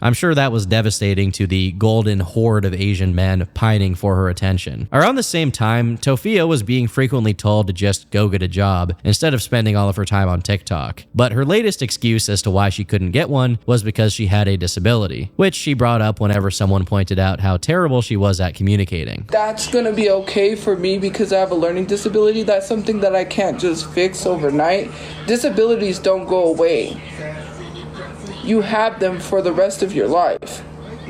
I'm sure that was devastating to the golden horde of Asian men pining for her attention. Around the same time, Tophia was being frequently told to just go get a job instead of spending all of her time on TikTok. But her latest excuse as to why she couldn't get one was because she had a disability, which she brought up whenever someone pointed out how terrible she was at communicating. That's gonna be okay for me because I have a learning disability. That's something that I can't just fix overnight. Disabilities don't go away. You have them for the rest of your life.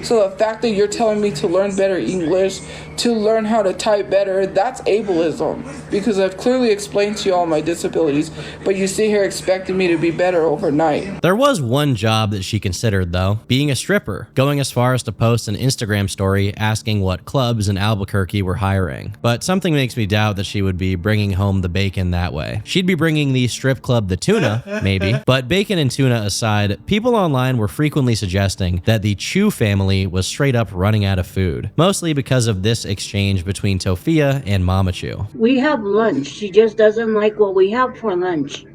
So the fact that you're telling me to learn better English, to learn how to type better, that's ableism. Because I've clearly explained to you all my disabilities, but you sit here expecting me to be better overnight. There was one job that she considered though, being a stripper, going as far as to post an Instagram story asking what clubs in Albuquerque were hiring. But something makes me doubt that she would be bringing home the bacon that way. She'd be bringing the strip club the tuna, maybe. But bacon and tuna aside, people online were frequently suggesting that the Chu family was straight up running out of food, mostly because of this exchange between Tophia and Mama Chu. We have lunch. She just doesn't like what we have for lunch.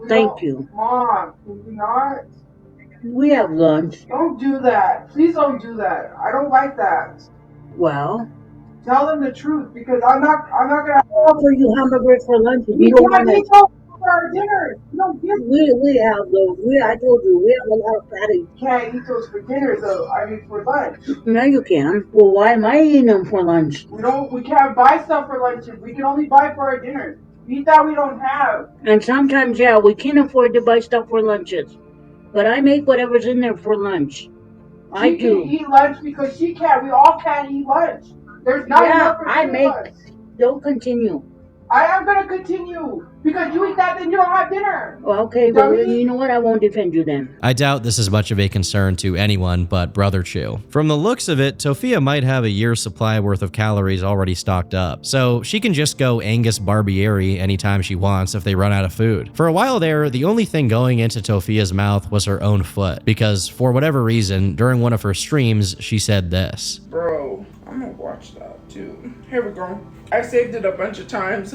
Thank you. Mom, can you not? We have lunch. Don't do that. Please don't do that. I don't like that. Well, Tell them the truth because I'm not gonna offer you hamburgers for lunch. If you don't want to. For our dinner. You don't give We have those. I told you, we have a lot of fatty. You can't eat those for dinner though. I mean for lunch. No, you can. Well, why am I eating them for lunch? We can't buy stuff for lunches. We can only buy for our dinners. Eat that we don't have. And sometimes, yeah, we can afford to buy stuff for lunches. But I make whatever's in there for lunch. I do. She can eat lunch because she can't. We all can't eat lunch. There's not enough for us. Don't continue. I am going to continue. Because you eat that, then you don't have dinner. Well, okay, well, you know what? I won't defend you then. I doubt this is much of a concern to anyone but Brother Chu. From the looks of it, Tophia might have a year's supply worth of calories already stocked up, so she can just go Angus Barbieri anytime she wants if they run out of food. For a while there, the only thing going into Tophia's mouth was her own foot, because for whatever reason, during one of her streams, she said this. Bro, I'm gonna watch that too. Here we go. I saved it a bunch of times.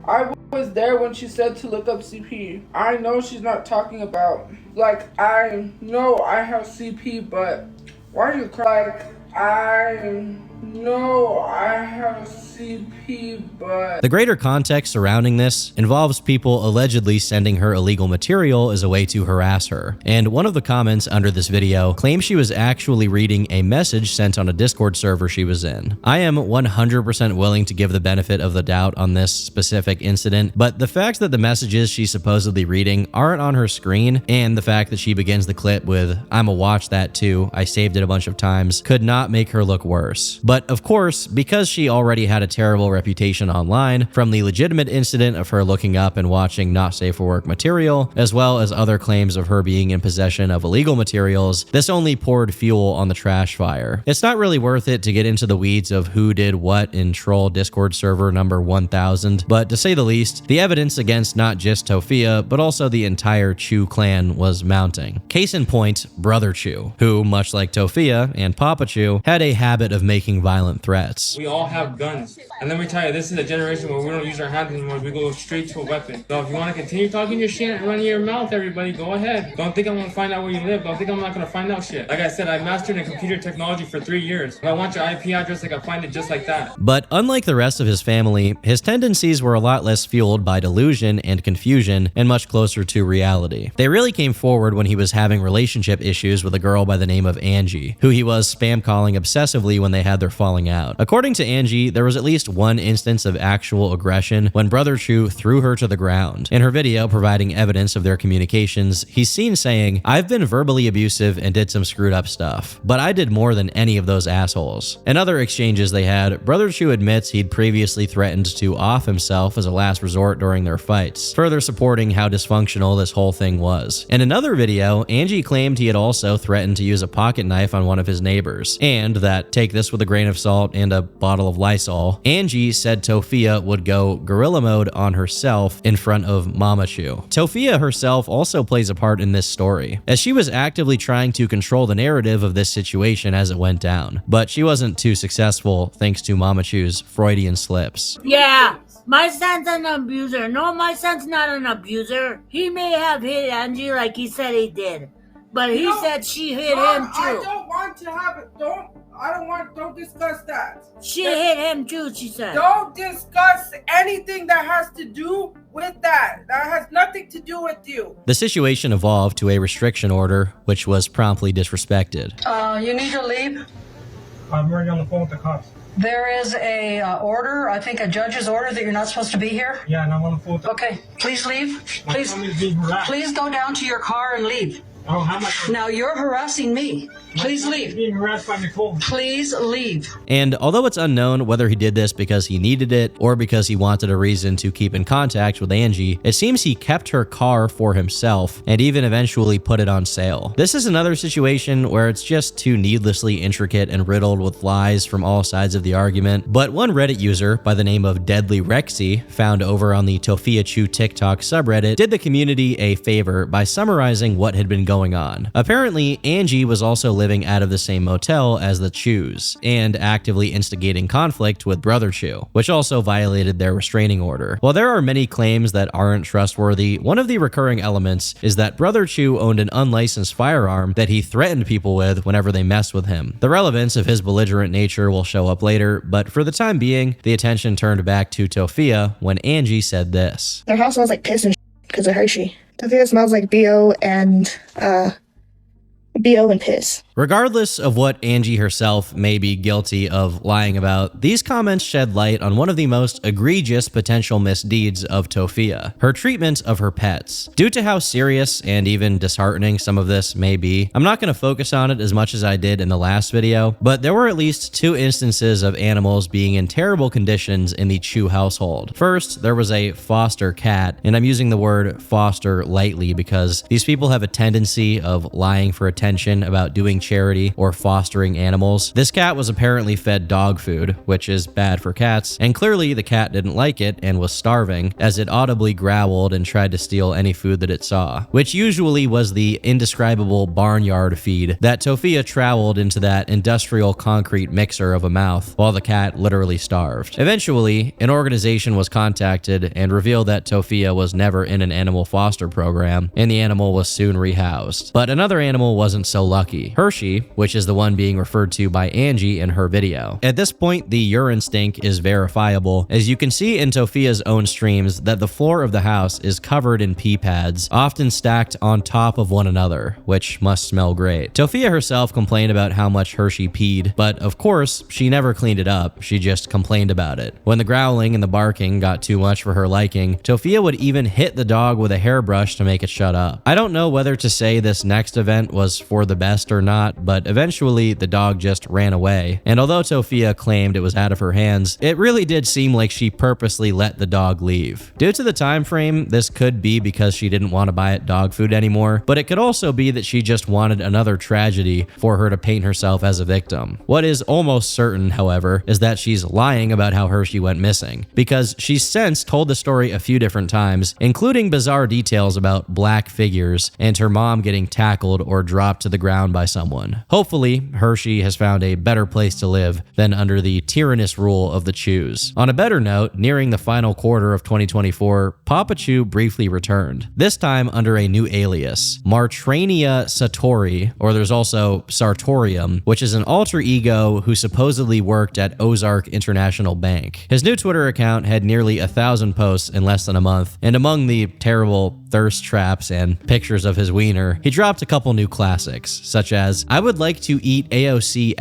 I was there when she said to look up CP. I know she's not talking about, like, I know I have CP, but why are you crying? I know I have CP, but... The greater context surrounding this involves people allegedly sending her illegal material as a way to harass her. And one of the comments under this video claims she was actually reading a message sent on a Discord server she was in. I am 100% willing to give the benefit of the doubt on this specific incident, but the fact that the messages she's supposedly reading aren't on her screen, and the fact that she begins the clip with, "I'ma watch that too, I saved it a bunch of times," could not make her look worse. But of course, because she already had a terrible reputation online from the legitimate incident of her looking up and watching not safe for work material, as well as other claims of her being in possession of illegal materials, this only poured fuel on the trash fire. It's not really worth it to get into the weeds of who did what in troll Discord server number 1000, but to say the least, the evidence against not just Tophia, but also the entire Chu clan was mounting. Case in point, Brother Chu, who, much like Tophia and Papachu, had a habit of making violent threats. We all have guns. And let me tell you, this is a generation where we don't use our hands anymore. We go straight to a weapon. So if you want to continue talking your shit and running your mouth, everybody, go ahead. Don't think I'm going to find out where you live. Don't think I'm not going to find out shit. Like I said, I mastered in computer technology for 3 years. If I want your IP address, I can find it just like that. But unlike the rest of his family, his tendencies were a lot less fueled by delusion and confusion and much closer to reality. They really came forward when he was having relationship issues with a girl by the name of Angie, who he was spam calling obsessively when they had their falling out. According to Angie, there was at least one instance of actual aggression when Brother Chu threw her to the ground. In her video providing evidence of their communications, he's seen saying, "I've been verbally abusive and did some screwed up stuff, but I did more than any of those assholes." In other exchanges they had, Brother Chu admits he'd previously threatened to off himself as a last resort during their fights, further supporting how dysfunctional this whole thing was. In another video, Angie claimed he had also threatened to use a pocket knife on one of his neighbors, and that, take this with a grain of salt and a bottle of Lysol, Angie said Tophia would go gorilla mode on herself in front of Papachu. Tophia herself also plays a part in this story, as she was actively trying to control the narrative of this situation as it went down, but she wasn't too successful thanks to Papachu's Freudian slips. Yeah, my son's an abuser. No, my son's not an abuser. He may have hit Angie like he said he did, but he said she hit him too. I don't want to have it. Don't discuss that. She hit him too, she said. Don't discuss anything that has to do with that. That has nothing to do with you. The situation evolved to a restriction order, which was promptly disrespected. You need to leave? I'm already on the phone with the cops. There is a order, I think a judge's order that you're not supposed to be here? Yeah, and I'm on the phone with the Okay, please leave. Please go down to your car and leave. Oh, how much? Now you're harassing me. Please leave. Being harassed by Nicole. Please leave. And although it's unknown whether he did this because he needed it or because he wanted a reason to keep in contact with Angie, it seems he kept her car for himself and even eventually put it on sale. This is another situation where it's just too needlessly intricate and riddled with lies from all sides of the argument, but one Reddit user by the name of Deadly Rexy, found over on the Tophiachu TikTok subreddit, did the community a favor by summarizing what had been going on. Apparently, Angie was also living out of the same motel as the Chus and actively instigating conflict with Brother Chu, which also violated their restraining order. While there are many claims that aren't trustworthy, one of the recurring elements is that Brother Chu owned an unlicensed firearm that he threatened people with whenever they messed with him. The relevance of his belligerent nature will show up later, but for the time being, the attention turned back to Tophia when Angie said this. Their house smells like piss and because of Hershey. Tophia smells like BO and piss. Regardless of what Angie herself may be guilty of lying about, these comments shed light on one of the most egregious potential misdeeds of Tophia, her treatment of her pets. Due to how serious and even disheartening some of this may be, I'm not going to focus on it as much as I did in the last video, but there were at least 2 instances of animals being in terrible conditions in the Chu household. First, there was a foster cat, and I'm using the word foster lightly because these people have a tendency of lying for attention about doing charity or fostering animals. This cat was apparently fed dog food, which is bad for cats, and clearly the cat didn't like it and was starving, as it audibly growled and tried to steal any food that it saw, which usually was the indescribable barnyard feed that Tophia troweled into that industrial concrete mixer of a mouth while the cat literally starved. Eventually, an organization was contacted and revealed that Tophia was never in an animal foster program, and the animal was soon rehoused. But another animal wasn't so lucky. Hershey, which is the one being referred to by Angie in her video. At this point, the urine stink is verifiable, as you can see in Tophia's own streams that the floor of the house is covered in pee pads, often stacked on top of one another, which must smell great. Tophia herself complained about how much Hershey peed, but of course, she never cleaned it up, she just complained about it. When the growling and the barking got too much for her liking, Tophia would even hit the dog with a hairbrush to make it shut up. I don't know whether to say this next event was for the best or not, but eventually the dog just ran away, and although Tophia claimed it was out of her hands, it really did seem like she purposely let the dog leave. Due to the time frame, this could be because she didn't want to buy it dog food anymore, but it could also be that she just wanted another tragedy for her to paint herself as a victim. What is almost certain, however, is that she's lying about how Hershey went missing, because she's since told the story a few different times, including bizarre details about black figures and her mom getting tackled or dropped to the ground by someone. one. Hopefully, Hershey has found a better place to live than under the tyrannous rule of the Chus. On a better note, nearing the final quarter of 2024, Papachu briefly returned, this time under a new alias, Martrania Satori, or there's also Sartorium, which is an alter ego who supposedly worked at Ozark International Bank. His new Twitter account had nearly 1,000 posts in less than a month, and among the terrible thirst traps and pictures of his wiener, he dropped a couple new classics, such as, "I would like to eat AOC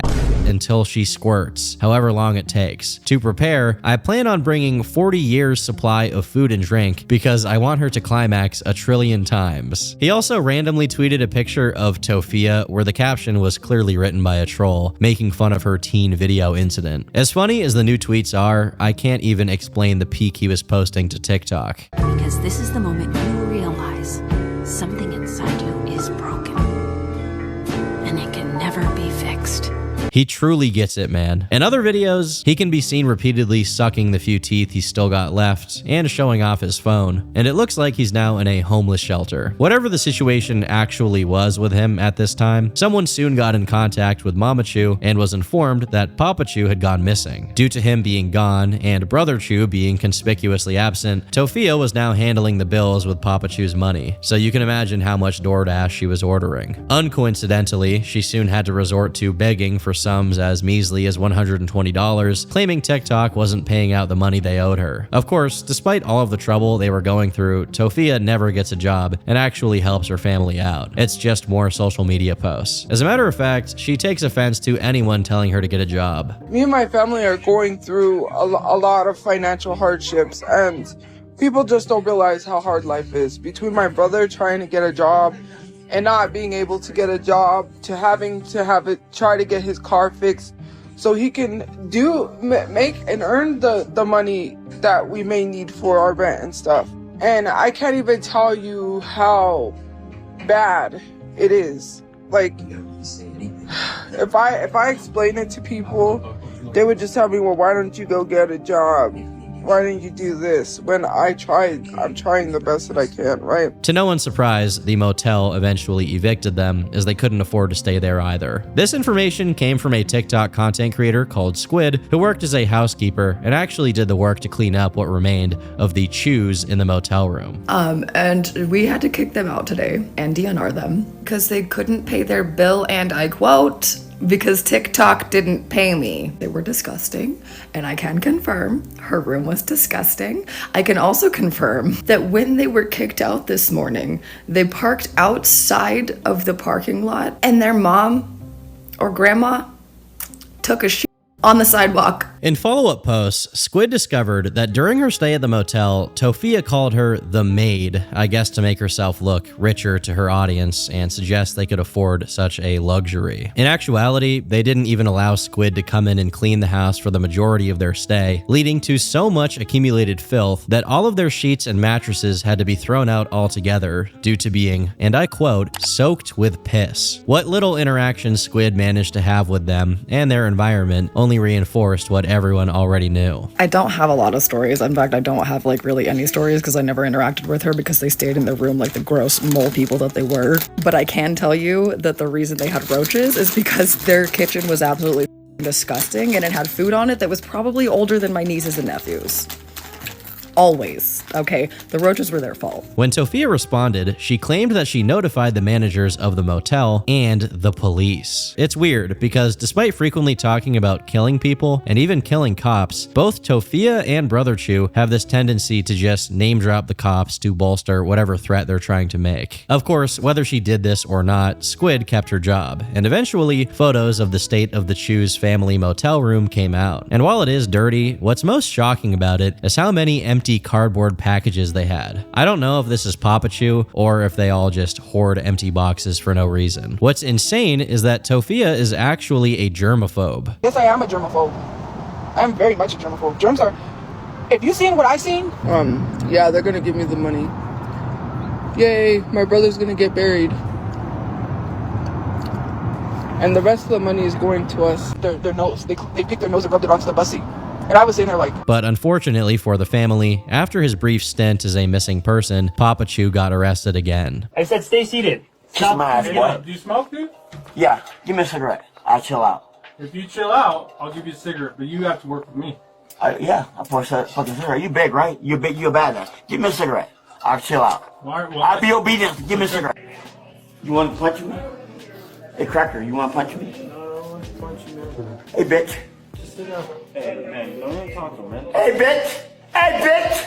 until she squirts, however long it takes. To prepare, I plan on bringing 40 years supply of food and drink because I want her to climax 1 trillion times." He also randomly tweeted a picture of Tophia where the caption was clearly written by a troll, making fun of her teen video incident. As funny as the new tweets are, I can't even explain the peak he was posting to TikTok. Because this is the moment you realize something inside you is broken and it can never be fixed. He truly gets it, man. In other videos, he can be seen repeatedly sucking the few teeth he's still got left and showing off his phone, and it looks like he's now in a homeless shelter. Whatever the situation actually was with him at this time, someone soon got in contact with Mamachu and was informed that Papachu had gone missing. Due to him being gone and Brother Chu being conspicuously absent, Tophia was now handling the bills with Papachu's money, so you can imagine how much DoorDash she was ordering. Uncoincidentally, she soon had to resort to begging for sums as measly as $120, claiming TikTok wasn't paying out the money they owed her. Of course, despite all of the trouble they were going through, Tophia never gets a job and actually helps her family out. It's just more social media posts. As a matter of fact, she takes offense to anyone telling her to get a job. Me and my family are going through a lot of financial hardships, and people just don't realize how hard life is. Between my brother trying to get a job and not being able to get a job, to having to try to get his car fixed so he can make and earn the money that we may need for our rent and stuff. And I can't even tell you how bad it is. Like, if I explain it to people, they would just tell me, well, why don't you go get a job? Why didn't you do this? When I'm trying the best that I can, right? To no one's surprise, the motel eventually evicted them as they couldn't afford to stay there either. This information came from a TikTok content creator called Squid, who worked as a housekeeper and actually did the work to clean up what remained of the Chus in the motel room. And we had to kick them out today and DNR them because they couldn't pay their bill, and I quote, because TikTok didn't pay me. They were disgusting, and I can confirm her room was disgusting. I can also confirm that when they were kicked out this morning, they parked outside of the parking lot, and their mom or grandma took a shit on the sidewalk. In follow-up posts, Squid discovered that during her stay at the motel, Tophia called her the maid, I guess to make herself look richer to her audience and suggest they could afford such a luxury. In actuality, they didn't even allow Squid to come in and clean the house for the majority of their stay, leading to so much accumulated filth that all of their sheets and mattresses had to be thrown out altogether due to being, and I quote, soaked with piss. What little interaction Squid managed to have with them and their environment only reinforced what everyone already knew. I don't have a lot of stories. In fact, I don't have like really any stories because I never interacted with her because they stayed in their room like the gross mole people that they were. But I can tell you that the reason they had roaches is because their kitchen was absolutely disgusting and it had food on it that was probably older than my nieces and nephews. Always, okay? The roaches were their fault. When Tophia responded, she claimed that she notified the managers of the motel and the police. It's weird because despite frequently talking about killing people and even killing cops, both Tophia and Brother Chu have this tendency to just name drop the cops to bolster whatever threat they're trying to make. Of course, whether she did this or not, Squid kept her job, and eventually photos of the state of the Chu's family motel room came out. And while it is dirty, what's most shocking about it is how many empty cardboard packages they had. I don't know if this is Papachu or if they all just hoard empty boxes for no reason. What's insane is that Tophia is actually a germaphobe. Yes, I am a germaphobe. I am very much a germaphobe. Germs are... If you seen what I seen... Yeah, they're gonna give me the money. Yay, my brother's gonna get buried. And the rest of the money is going to us. Their nose. They picked their nose and rubbed it onto the bus seat. And I was sitting there like... But unfortunately for the family, after his brief stint as a missing person, Papachu got arrested again. I said stay seated. Kiss my ass, boy. Do you smoke, dude? Yeah, give me a cigarette. I'll chill out. If you chill out, I'll give you a cigarette, but you have to work with me. Yeah, of course, fucking cigarette. You big, right? You're big, you're bad now. Give me a cigarette. I'll chill out. I'll be obedient. Give me a cigarette. You want to punch me? Hey, Cracker, you want to punch me? No, I don't want to punch you, man. Hey, bitch. Just sit down. Hey, man, don't even talk to him, man. Hey, bitch. Hey, bitch.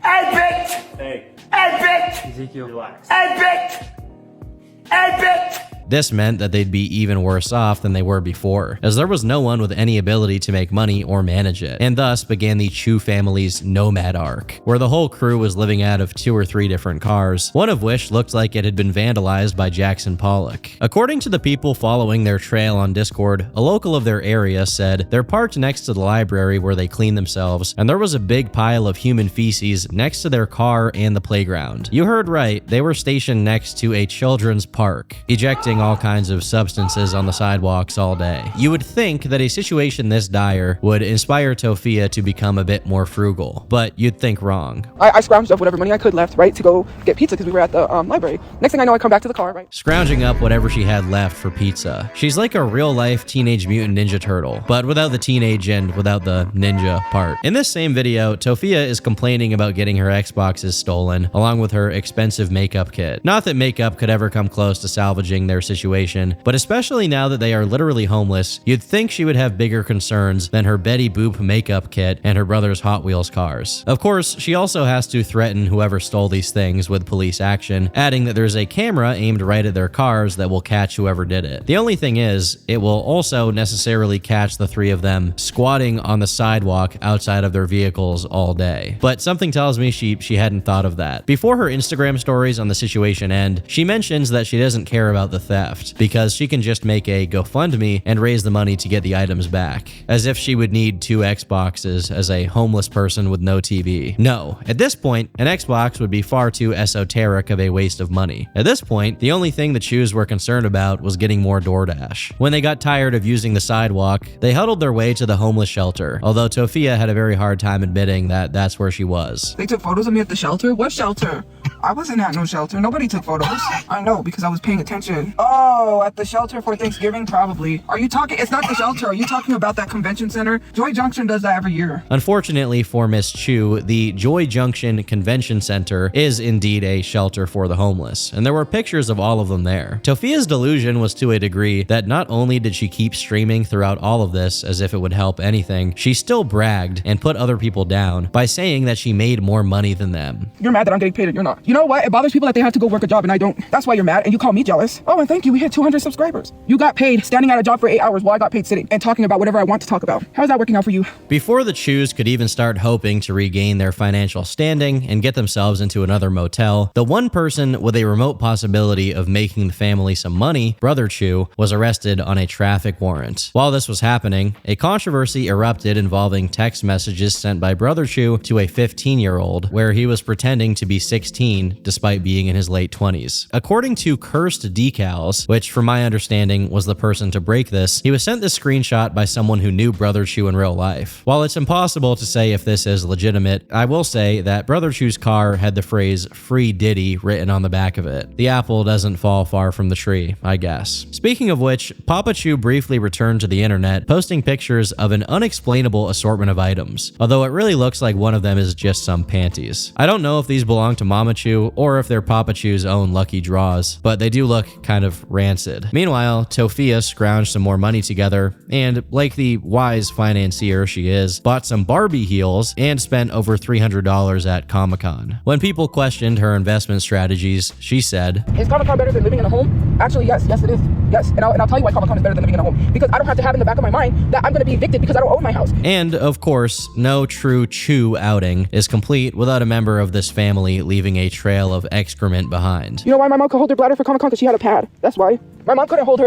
Hey, bitch. Hey. Hey, bitch. Ezekiel, relax. Hey, bitch. Hey, bitch. This meant that they'd be even worse off than they were before, as there was no one with any ability to make money or manage it, and thus began the Chu family's nomad arc, where the whole crew was living out of 2 or 3 different cars, one of which looked like it had been vandalized by Jackson Pollock. According to the people following their trail on Discord, a local of their area said they're parked next to the library where they clean themselves, and there was a big pile of human feces next to their car and the playground. You heard right, they were stationed next to a children's park, ejecting all kinds of substances on the sidewalks all day. You would think that a situation this dire would inspire Tophia to become a bit more frugal, but you'd think wrong. I scrounged up whatever money I could left, right, to go get pizza because we were at the library. Next thing I know, I come back to the car, right? Scrounging up whatever she had left for pizza. She's like a real-life Teenage Mutant Ninja Turtle, but without the teenage and without the ninja part. In this same video, Tophia is complaining about getting her Xboxes stolen, along with her expensive makeup kit. Not that makeup could ever come close to salvaging their situation, but especially now that they are literally homeless, you'd think she would have bigger concerns than her Betty Boop makeup kit and her brother's Hot Wheels cars. Of course, she also has to threaten whoever stole these things with police action, adding that there's a camera aimed right at their cars that will catch whoever did it. The only thing is, it will also necessarily catch the 3 of them squatting on the sidewalk outside of their vehicles all day. But something tells me she hadn't thought of that. Before her Instagram stories on the situation end, she mentions that she doesn't care about the theft, because she can just make a GoFundMe and raise the money to get the items back, as if she would need 2 Xboxes as a homeless person with no TV. No, at this point, an Xbox would be far too esoteric of a waste of money. At this point, the only thing the Chus were concerned about was getting more DoorDash. When they got tired of using the sidewalk, they huddled their way to the homeless shelter, although Tophia had a very hard time admitting that that's where she was. They took photos of me at the shelter? What shelter? I wasn't at no shelter. Nobody took photos. I know, because I was paying attention. Oh, at the shelter for Thanksgiving? Probably. Are you talking? It's not the shelter. Are you talking about that convention center? Joy Junction does that every year. Unfortunately for Miss Chu, the Joy Junction Convention Center is indeed a shelter for the homeless, and there were pictures of all of them there. Tophia's delusion was to a degree that not only did she keep streaming throughout all of this as if it would help anything, she still bragged and put other people down by saying that she made more money than them. You're mad that I'm getting paid and you're not. You know what? It bothers people that they have to go work a job and I don't. That's why you're mad and you call me jealous. Oh, and thank you. We hit 200 subscribers. You got paid standing at a job for 8 hours while I got paid sitting and talking about whatever I want to talk about. How's that working out for you? Before the Chus could even start hoping to regain their financial standing and get themselves into another motel, the one person with a remote possibility of making the family some money, Brother Chu, was arrested on a traffic warrant. While this was happening, a controversy erupted involving text messages sent by Brother Chu to a 15-year-old, where he was pretending to be 16 despite being in his late 20s. According to Cursed Decals, which from my understanding was the person to break this, he was sent this screenshot by someone who knew Brother Chu in real life. While it's impossible to say if this is legitimate, I will say that Brother Chu's car had the phrase "Free Diddy" written on the back of it. The apple doesn't fall far from the tree, I guess. Speaking of which, Papachu briefly returned to the internet, posting pictures of an unexplainable assortment of items, although it really looks like one of them is just some panties. I don't know if these belong to Mama Chu or if they're Papachu's own lucky draws, but they do look kind of rancid. Meanwhile, Tophia scrounged some more money together and, like the wise financier she is, bought some Barbie heels and spent over $300 at Comic-Con. When people questioned her investment strategies, she said, "Is Comic-Con better than living in a home? Actually, yes. Yes, it is. Yes. And I'll tell you why Comic-Con is better than living in a home. Because I don't have to have in the back of my mind that I'm going to be evicted because I don't own my house." And, of course, no true Chu outing is complete without a member of this family leaving a trail of excrement behind. You know why my mom could hold her bladder for Comic-Con? Because she had a pad. That's why. My mom can't hold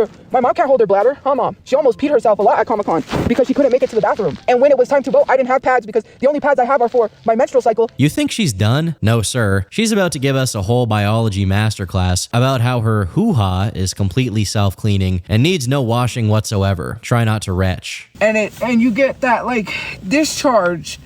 her bladder. Huh, Mom? She almost peed herself a lot at Comic-Con because she couldn't make it to the bathroom. And when it was time to vote, I didn't have pads because the only pads I have are for my menstrual cycle. You think she's done? No, sir. She's about to give us a whole biology masterclass about how her hoo-ha is completely self-cleaning and needs no washing whatsoever. Try not to retch. And you get that, like, discharge.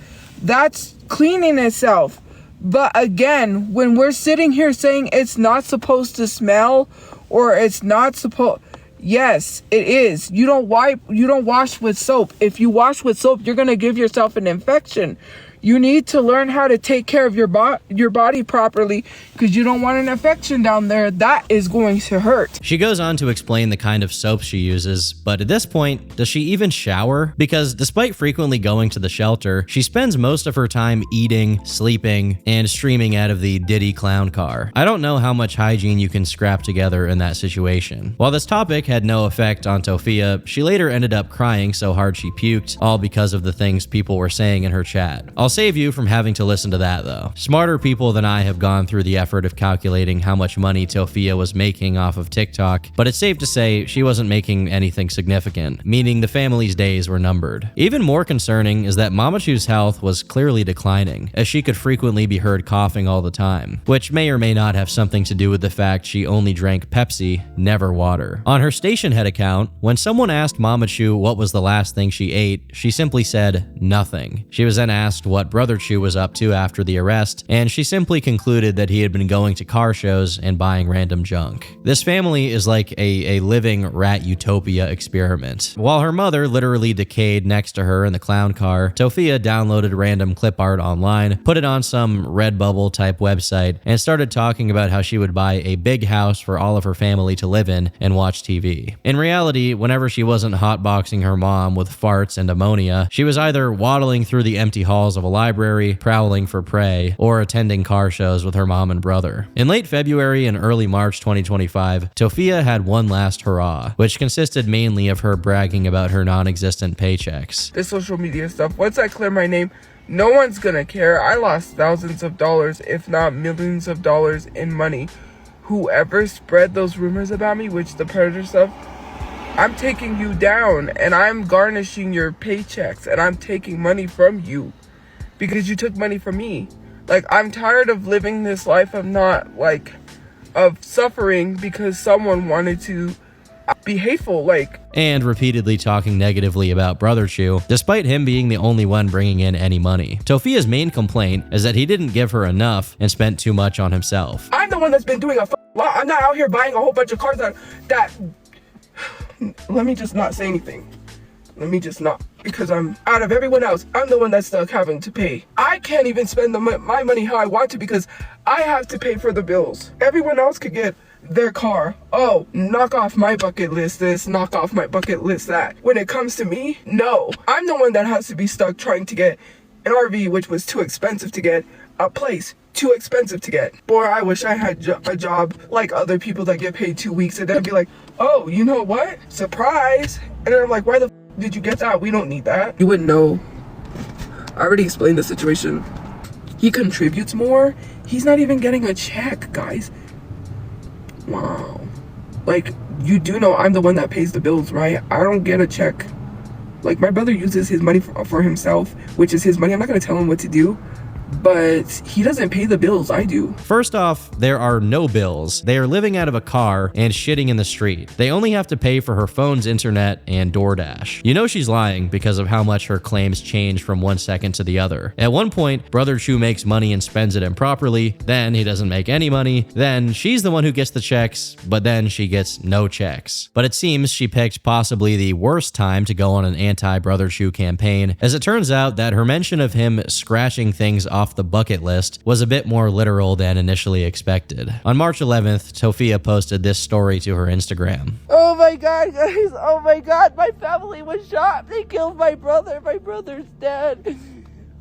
That's cleaning itself. But again, when we're sitting here saying it's not supposed to smell or it's not supposed, Yes, it is. You don't wash with soap. If you wash with soap, you're going to give yourself an infection. You need to learn how to take care of your body properly, because you don't want an infection down there. That is going to hurt. She goes on to explain the kind of soap she uses, but at this point, does she even shower? Because despite frequently going to the shelter, she spends most of her time eating, sleeping, and streaming out of the Diddy clown car. I don't know how much hygiene you can scrap together in that situation. While this topic had no effect on Tophia, she later ended up crying so hard she puked, all because of the things people were saying in her chat. I'll save you from having to listen to that though. Smarter people than I have gone through the effort of calculating how much money Tophia was making off of TikTok, but it's safe to say she wasn't making anything significant, meaning the family's days were numbered. Even more concerning is that Papachu's health was clearly declining, as she could frequently be heard coughing all the time, which may or may not have something to do with the fact she only drank Pepsi, never water. On her station head account, when someone asked Papachu what was the last thing she ate, she simply said nothing. She was then asked what Brother Chu was up to after the arrest, and she simply concluded that he had been going to car shows and buying random junk. This family is like a living rat utopia experiment. While her mother literally decayed next to her in the clown car, Tophia downloaded random clip art online, put it on some Redbubble type website, and started talking about how she would buy a big house for all of her family to live in and watch TV. In reality, whenever she wasn't hotboxing her mom with farts and ammonia, she was either waddling through the empty halls of a library, prowling for prey, or attending car shows with her mom and brother. In late February and early March 2025, Tophia had one last hurrah, which consisted mainly of her bragging about her non-existent paychecks. This social media stuff, once I clear my name, no one's gonna care. I lost thousands of dollars, if not millions of dollars in money. Whoever spread those rumors about me, which the predator stuff, I'm taking you down, and I'm garnishing your paychecks, and I'm taking money from you because you took money from me. Like, I'm tired of living this life of of suffering because someone wanted to be hateful, and repeatedly talking negatively about Brother Chu, despite him being the only one bringing in any money. Tophia's main complaint is that he didn't give her enough and spent too much on himself. I'm the one that's been doing a lot. I'm not out here buying a whole bunch of cars that let me just not say anything. Let me just not, because I'm out of everyone else, I'm the one that's stuck having to pay. I can't even spend my money how I want to because I have to pay for the bills. Everyone else could get their car. Oh, knock off my bucket list this, knock off my bucket list that. When it comes to me, no. I'm the one that has to be stuck trying to get an RV, which was too expensive to get, a place too expensive to get. Boy, I wish I had a job like other people that get paid 2 weeks and then be like, oh, you know what? Surprise. And then I'm like, why the did you get that? We don't need that. You wouldn't know. I already explained the situation. He contributes more. He's not even getting a check, guys. Wow. Like, you do know I'm the one that pays the bills, right? I don't get a check. Like, my brother uses his money for himself, which is his money. I'm not going to tell him what to do, but he doesn't pay the bills. I do. First off, there are no bills. They are living out of a car and shitting in the street. They only have to pay for her phone's internet and DoorDash. You know she's lying because of how much her claims change from one second to the other. At one point, Brother Chu makes money and spends it improperly, then he doesn't make any money, then she's the one who gets the checks, but then she gets no checks. But it seems she picked possibly the worst time to go on an anti-Brother Chu campaign, as it turns out that her mention of him scratching things off the bucket list was a bit more literal than initially expected. On March 11th, Tophia posted this story to her Instagram. Oh my god, guys, oh my god, my family was shot. They killed my brother. My brother's dead.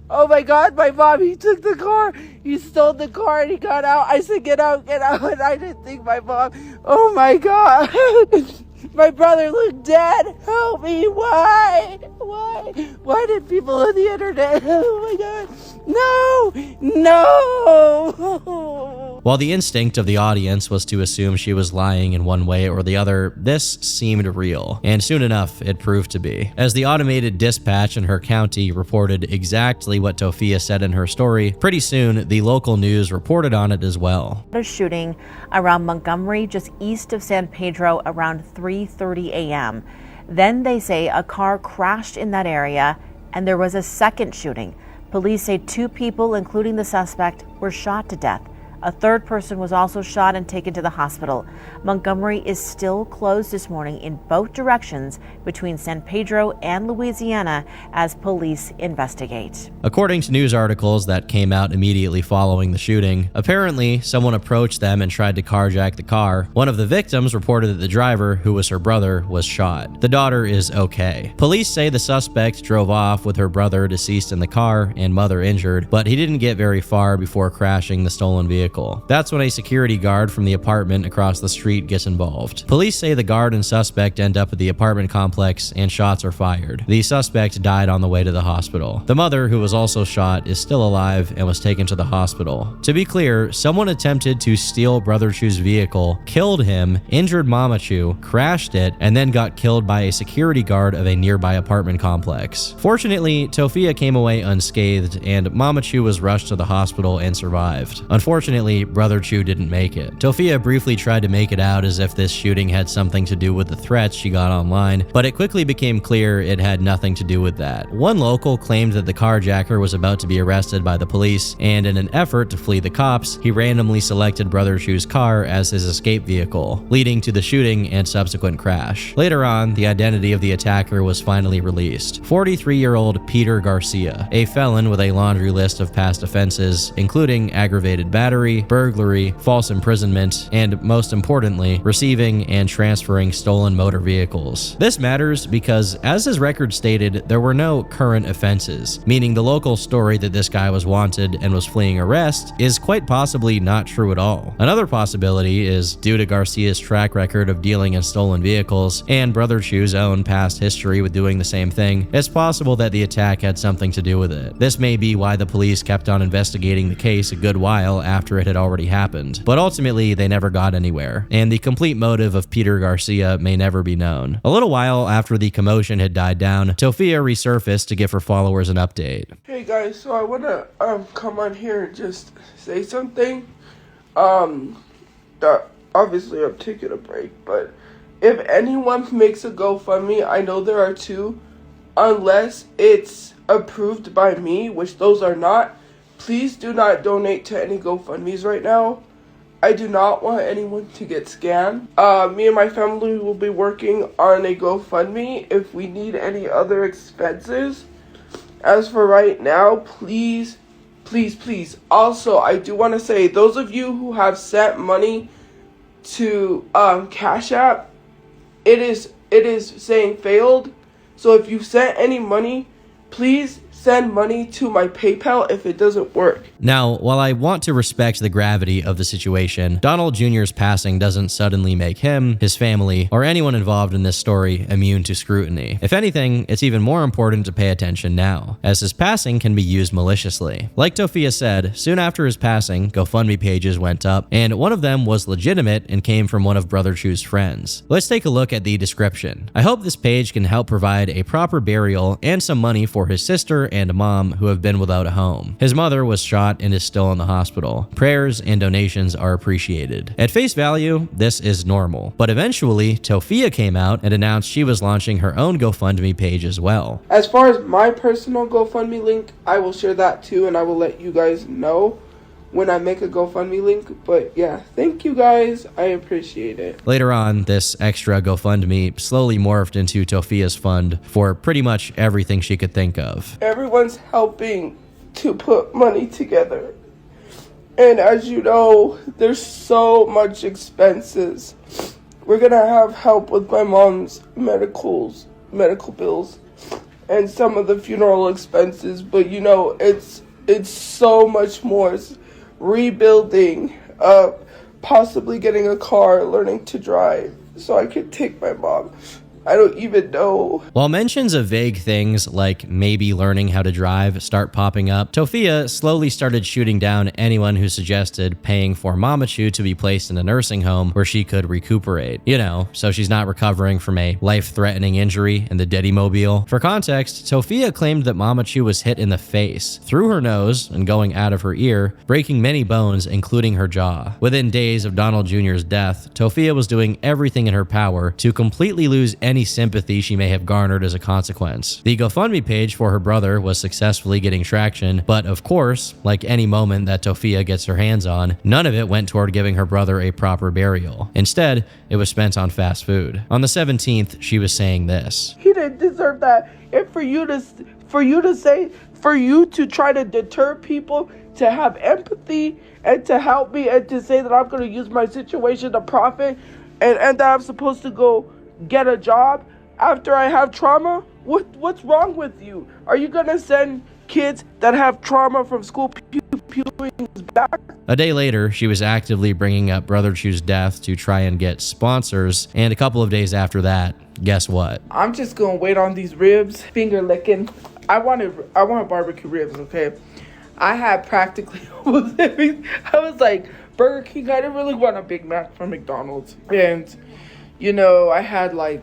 Oh my god, my mom, he took the car. He stole the car and he got out. I said, get out, and I didn't think my mom. Oh my god. My brother looked dead. Help me. Why? Why did people on the internet? Oh my god. No. While the instinct of the audience was to assume she was lying in one way or the other, this seemed real, and soon enough it proved to be. As the automated dispatch in her county reported exactly what Tophia said in her story, pretty soon the local news reported on it as well. A shooting around Montgomery, just east of San Pedro, around 3:30 a.m. Then they say a car crashed in that area and there was a second shooting. Police say 2 people, including the suspect, were shot to death. A third person was also shot and taken to the hospital. Montgomery is still closed this morning in both directions between San Pedro and Louisiana as police investigate. According to news articles that came out immediately following the shooting, apparently someone approached them and tried to carjack the car. One of the victims reported that the driver, who was her brother, was shot. The daughter is okay. Police say the suspect drove off with her brother deceased in the car and mother injured, but he didn't get very far before crashing the stolen vehicle. That's when a security guard from the apartment across the street gets involved. Police say the guard and suspect end up at the apartment complex and shots are fired. The suspect died on the way to the hospital. The mother, who was also shot, is still alive and was taken to the hospital. To be clear, someone attempted to steal Brother Chu's vehicle, killed him, injured Mama Chu, crashed it, and then got killed by a security guard of a nearby apartment complex. Fortunately, Tophia came away unscathed and Mama Chu was rushed to the hospital and survived. Unfortunately, Brother Chu didn't make it. Tophia briefly tried to make it out as if this shooting had something to do with the threats she got online, but it quickly became clear it had nothing to do with that. One local claimed that the carjacker was about to be arrested by the police, and in an effort to flee the cops, he randomly selected Brother Chu's car as his escape vehicle, leading to the shooting and subsequent crash. Later on, the identity of the attacker was finally released. 43-year-old Peter Garcia, a felon with a laundry list of past offenses, including aggravated battery, burglary, false imprisonment, and most importantly, receiving and transferring stolen motor vehicles. This matters because, as his record stated, there were no current offenses, meaning the local story that this guy was wanted and was fleeing arrest is quite possibly not true at all. Another possibility is, due to Garcia's track record of dealing in stolen vehicles and Brother Chu's own past history with doing the same thing, it's possible that the attack had something to do with it. This may be why the police kept on investigating the case a good while after it had already happened, but ultimately they never got anywhere, and the complete motive of Peter Garcia may never be known. A little while after the commotion had died down, Tophia resurfaced to give her followers an update. Hey guys, so I wanna come on here and just say something. That obviously I'm taking a break, but if anyone makes a GoFundMe, I know there are two, unless it's approved by me, which those are not. Please do not donate to any GoFundMes right now. I do not want anyone to get scammed. Me and my family will be working on a GoFundMe if we need any other expenses. As for right now, please, please, please. Also, I do want to say, those of you who have sent money to Cash App, it is saying failed. So if you sent any money, please send money to my PayPal if it doesn't work. Now, while I want to respect the gravity of the situation, Donald Jr.'s passing doesn't suddenly make him, his family, or anyone involved in this story immune to scrutiny. If anything, it's even more important to pay attention now, as his passing can be used maliciously. Like Tophia said, soon after his passing, GoFundMe pages went up, and one of them was legitimate and came from one of Brother Chu's friends. Let's take a look at the description. I hope this page can help provide a proper burial and some money for his sister and mom who have been without a home. His mother was shot and is still in the hospital. Prayers and donations are appreciated. At face value, this is normal, but eventually Tophia came out and announced she was launching her own GoFundMe page as well. As far as my personal GoFundMe link, I will share that too, and I will let you guys know when I make a GoFundMe link. But yeah, thank you guys. I appreciate it. Later on, this extra GoFundMe slowly morphed into Tophia's fund for pretty much everything she could think of. Everyone's helping to put money together. And as you know, there's so much expenses. We're gonna have help with my mom's medical bills and some of the funeral expenses, but you know, it's so much more. It's rebuilding, possibly getting a car, learning to drive so I could take my mom. I don't even know. While mentions of vague things like maybe learning how to drive start popping up, Tophia slowly started shooting down anyone who suggested paying for Mama Chu to be placed in a nursing home where she could recuperate. You know, so she's not recovering from a life-threatening injury in the Deadymobile. For context, Tophia claimed that Mama Chu was hit in the face, through her nose and going out of her ear, breaking many bones, including her jaw. Within days of Donald Jr.'s death, Tophia was doing everything in her power to completely lose any any sympathy she may have garnered as a consequence. The GoFundMe page for her brother was successfully getting traction, but of course, like any moment that Tophia gets her hands on, none of it went toward giving her brother a proper burial. Instead, it was spent on fast food. On the 17th, she was saying this. He didn't deserve that. And for you to try to deter people to have empathy and to help me and to say that I'm going to use my situation to profit and that I'm supposed to go get a job after I have trauma? What's wrong with you? Are you going to send kids that have trauma from school pewings back? A day later, she was actively bringing up Brother Chu's death to try and get sponsors, and a couple of days after that, guess what? I'm just going to wait on these ribs, finger licking. I want barbecue ribs, okay? I had practically almost everything. I was like, Burger King, I didn't really want a Big Mac from McDonald's. And, you know, I had like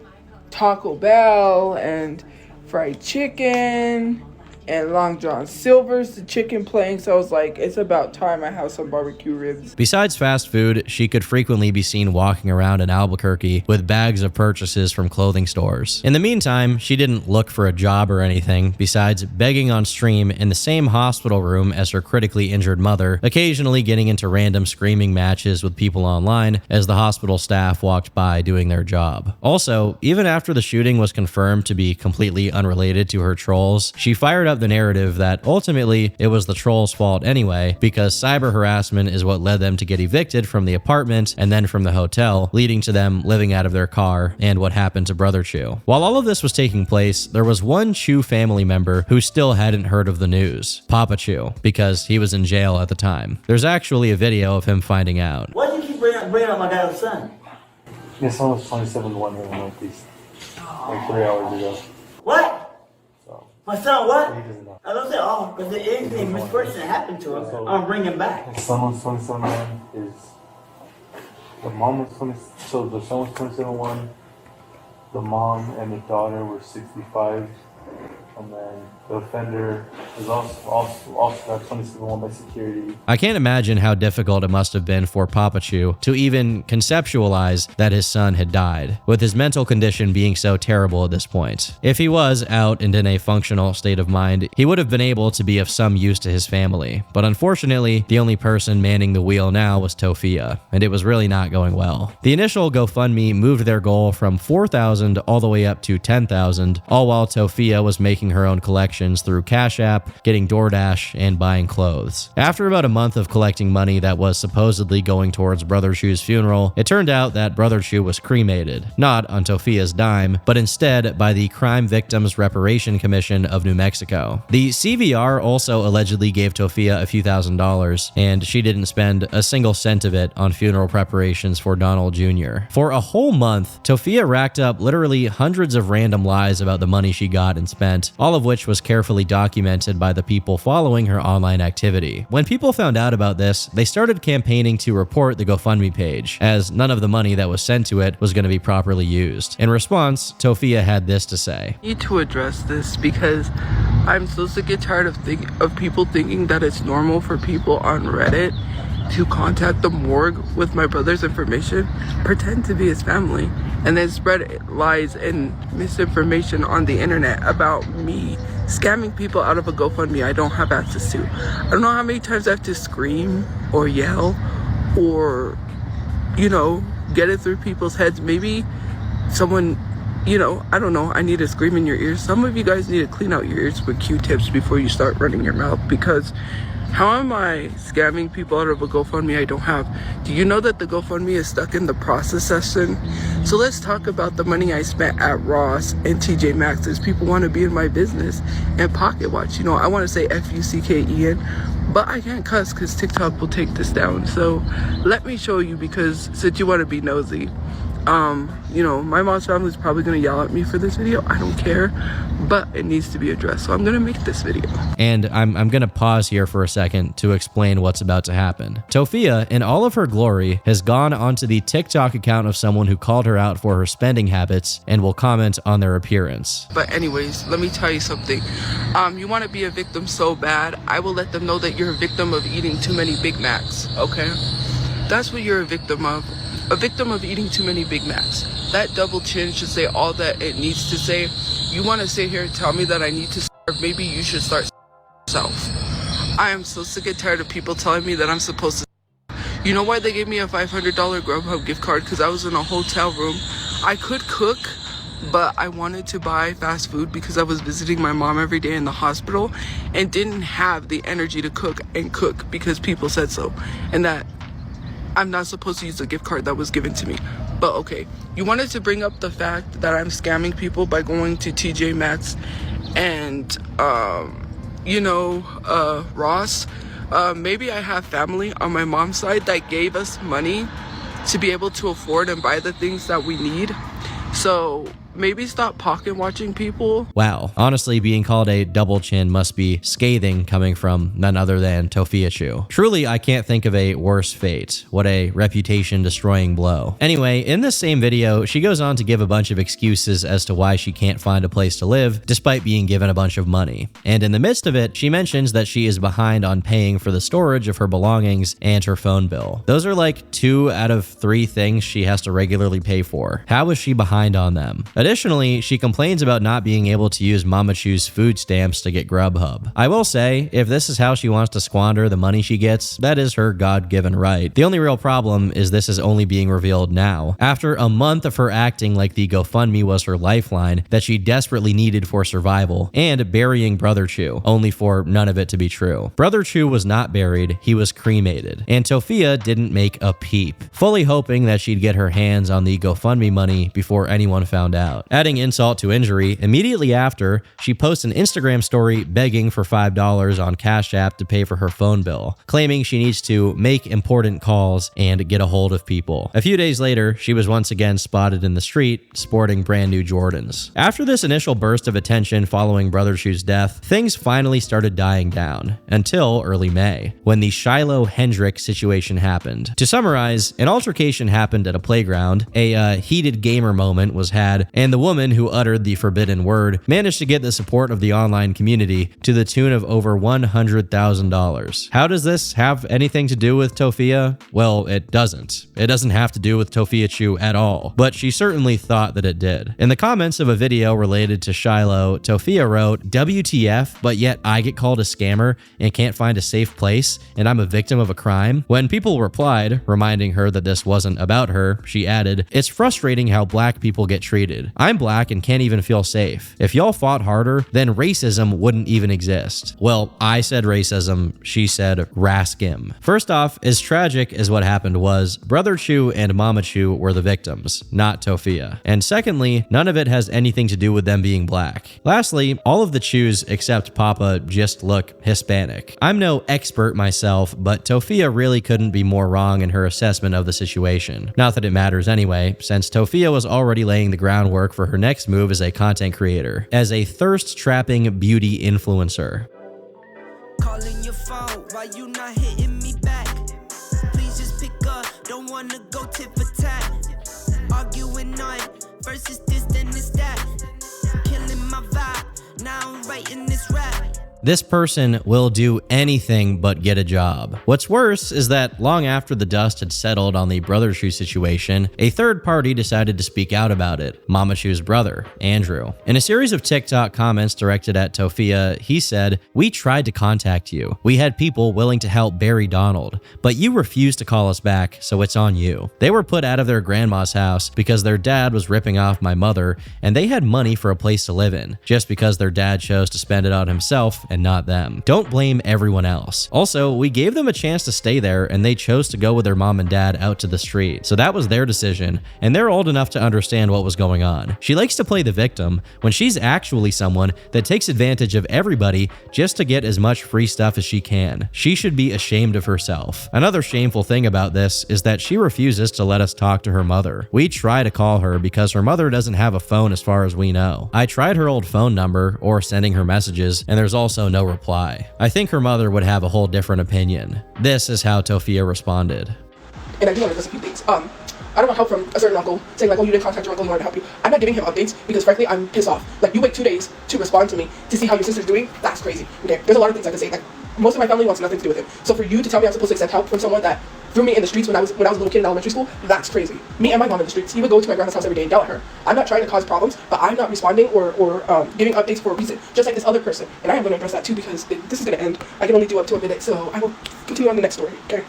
Taco Bell and fried chicken and Long John Silver's, the chicken plain. So I was like, it's about time I have some barbecue ribs. Besides fast food, she could frequently be seen walking around in Albuquerque with bags of purchases from clothing stores. In the meantime, she didn't look for a job or anything, besides begging on stream in the same hospital room as her critically injured mother, occasionally getting into random screaming matches with people online as the hospital staff walked by doing their job. Also, even after the shooting was confirmed to be completely unrelated to her trolls, she fired up the narrative that ultimately it was the trolls' fault anyway, because cyber harassment is what led them to get evicted from the apartment and then from the hotel, leading to them living out of their car and what happened to Brother Chu. While all of this was taking place, there was one Chu family member who still hadn't heard of the news, Papachu, because he was in jail at the time. There's actually a video of him finding out. Why do you keep bringing up my dad's son? Yeah, someone was 27-1 in the Northeast, like 3 hours ago. What? My son, what? I don't say, oh, because if anything misfortunate happened to him, I'm gonna bring him back. The son was 27-1, the mom was 20, so the son was 27-1, the mom and the daughter were 65, and then the offender is also got 27-1 by security. I can't imagine how difficult it must have been for Papachu to even conceptualize that his son had died, with his mental condition being so terrible at this point. If he was out and in a functional state of mind, he would have been able to be of some use to his family. But unfortunately, the only person manning the wheel now was Tophia, and it was really not going well. The initial GoFundMe moved their goal from $4,000 all the way up to $10,000, all while Tophia was making her own collections through Cash App, getting DoorDash, and buying clothes. After about a month of collecting money that was supposedly going towards Brother Chu's funeral, it turned out that Brother Chu was cremated, not on Tophia's dime, but instead by the Crime Victims Reparation Commission of New Mexico. The CVR also allegedly gave Tophia a few $1,000s, and she didn't spend a single cent of it on funeral preparations for Donald Jr. For a whole month, Tophia racked up literally hundreds of random lies about the money she got and spent, all of which was carefully documented by the people following her online activity. When people found out about this, they started campaigning to report the GoFundMe page, as none of the money that was sent to it was going to be properly used. In response, Tophia had this to say. I need to address this because I'm so sick and tired of people thinking that it's normal for people on Reddit to contact the morgue with my brother's information, pretend to be his family, and then spread lies and misinformation on the internet about me scamming people out of a GoFundMe I don't have access to. I don't know how many times I have to scream or yell or, you know, get it through people's heads. Maybe someone, you know, I don't know, I need to scream in your ears. Some of you guys need to clean out your ears with Q-tips before you start running your mouth, because how am I scamming people out of a GoFundMe I don't have? Do you know that the GoFundMe is stuck in the process section? So let's talk about the money I spent at Ross and TJ Maxx's. People want to be in my business, and Pocket Watch. You know, I want to say F-U-C-K-E-N, but I can't cuss because TikTok will take this down. So let me show you, because since you want to be nosy, you know, my mom's family is probably going to yell at me for this video. I don't care, but it needs to be addressed. So I'm going to make this video. And I'm going to pause here for a second to explain what's about to happen. Tophia, in all of her glory, has gone onto the TikTok account of someone who called her out for her spending habits and will comment on their appearance. But anyways, let me tell you something. You want to be a victim so bad, I will let them know that you're a victim of eating too many Big Macs, okay? That's what you're a victim of. a victim of eating too many Big Macs. That double chin should say all that it needs to say. You want to sit here and tell me that I need to starve? Maybe you should start yourself. I am so sick and tired of people telling me that I'm supposed to. You know why they gave me a $500 Grubhub gift card? Because I was in a hotel room. I could cook, but I wanted to buy fast food because I was visiting my mom every day in the hospital and didn't have the energy to cook because people said so. And that I'm not supposed to use a gift card that was given to me. But okay, you wanted to bring up the fact that I'm scamming people by going to TJ Maxx and, Ross. Maybe I have family on my mom's side that gave us money to be able to afford and buy the things that we need. So maybe stop pocket watching people. Wow. Honestly, being called a double chin must be scathing coming from none other than Tophiachu. Truly, I can't think of a worse fate. What a reputation-destroying blow. Anyway, in this same video, she goes on to give a bunch of excuses as to why she can't find a place to live, despite being given a bunch of money. And in the midst of it, she mentions that she is behind on paying for the storage of her belongings and her phone bill. Those are like 2 out of 3 things she has to regularly pay for. How is she behind on them? Additionally, she complains about not being able to use Mamachu's food stamps to get Grubhub. I will say, if this is how she wants to squander the money she gets, that is her God-given right. The only real problem is this is only being revealed now, after a month of her acting like the GoFundMe was her lifeline that she desperately needed for survival, and burying Brother Chu, only for none of it to be true. Brother Chu was not buried, he was cremated, and Tophia didn't make a peep, fully hoping that she'd get her hands on the GoFundMe money before anyone found out. Adding insult to injury, immediately after, she posts an Instagram story begging for $5 on Cash App to pay for her phone bill, claiming she needs to make important calls and get a hold of people. A few days later, she was once again spotted in the street, sporting brand new Jordans. After this initial burst of attention following Brother Chu's death, things finally started dying down, until early May, when the Shiloh Hendrick situation happened. To summarize, an altercation happened at a playground, a heated gamer moment was had, and the woman who uttered the forbidden word managed to get the support of the online community to the tune of over $100,000. How does this have anything to do with Tophia? Well, it doesn't. It doesn't have to do with Tophiachu at all, but she certainly thought that it did. In the comments of a video related to Shiloh, Tophia wrote, "WTF, but yet I get called a scammer and can't find a safe place, and I'm a victim of a crime?" When people replied, reminding her that this wasn't about her, she added, "It's frustrating how black people get treated. I'm black and can't even feel safe. If y'all fought harder, then racism wouldn't even exist." Well, I said racism, she said raskim. First off, as tragic as what happened was, Brother Chu and Mama Chu were the victims, not Tophia. And secondly, none of it has anything to do with them being black. Lastly, all of the Chus except Papa just look Hispanic. I'm no expert myself, but Tophia really couldn't be more wrong in her assessment of the situation. Not that it matters anyway, since Tophia was already laying the groundwork for her next move as a content creator, as a thirst-trapping beauty influencer. Calling your phone, why you not hitting me back? Please just pick up, don't wanna go tit for tat. Arguing on versus this, then it's that. Killing my vibe, now I'm writing this rap. This person will do anything but get a job. What's worse is that long after the dust had settled on the Brother Chu situation, a third party decided to speak out about it, Mama Chu's brother, Andrew. In a series of TikTok comments directed at Tophia, he said, "We tried to contact you. We had people willing to help bury Donald, but you refused to call us back, so it's on you. They were put out of their grandma's house because their dad was ripping off my mother, and they had money for a place to live in, just because their dad chose to spend it on himself and not them. Don't blame everyone else. Also, we gave them a chance to stay there and they chose to go with their mom and dad out to the street. So that was their decision, and they're old enough to understand what was going on. She likes to play the victim when she's actually someone that takes advantage of everybody just to get as much free stuff as she can. She should be ashamed of herself." Another shameful thing about this is that she refuses to let us talk to her mother. We try to call her because her mother doesn't have a phone as far as we know. I tried her old phone number or sending her messages, and there's also no reply. I think her mother would have a whole different opinion. This is how Tophia responded. And I do want to list a few things. I don't want help from a certain uncle saying like, "Oh, you didn't contact your uncle in order to help you." I'm not giving him updates because frankly, I'm pissed off. Like, you wait 2 days to respond to me to see how your sister's doing? That's crazy. Okay, there's a lot of things I could say. Like, most of my family wants nothing to do with him. So for you to tell me I'm supposed to accept help from someone that threw me in the streets when I was a little kid in elementary school, that's crazy. Me and my mom in the streets. He would go to my grandma's house every day and yell at her. I'm not trying to cause problems, but I'm not responding or giving updates for a reason, just like this other person. And I am going to address that too because this is going to end. I can only do up to a minute, so I will continue on the next story, okay?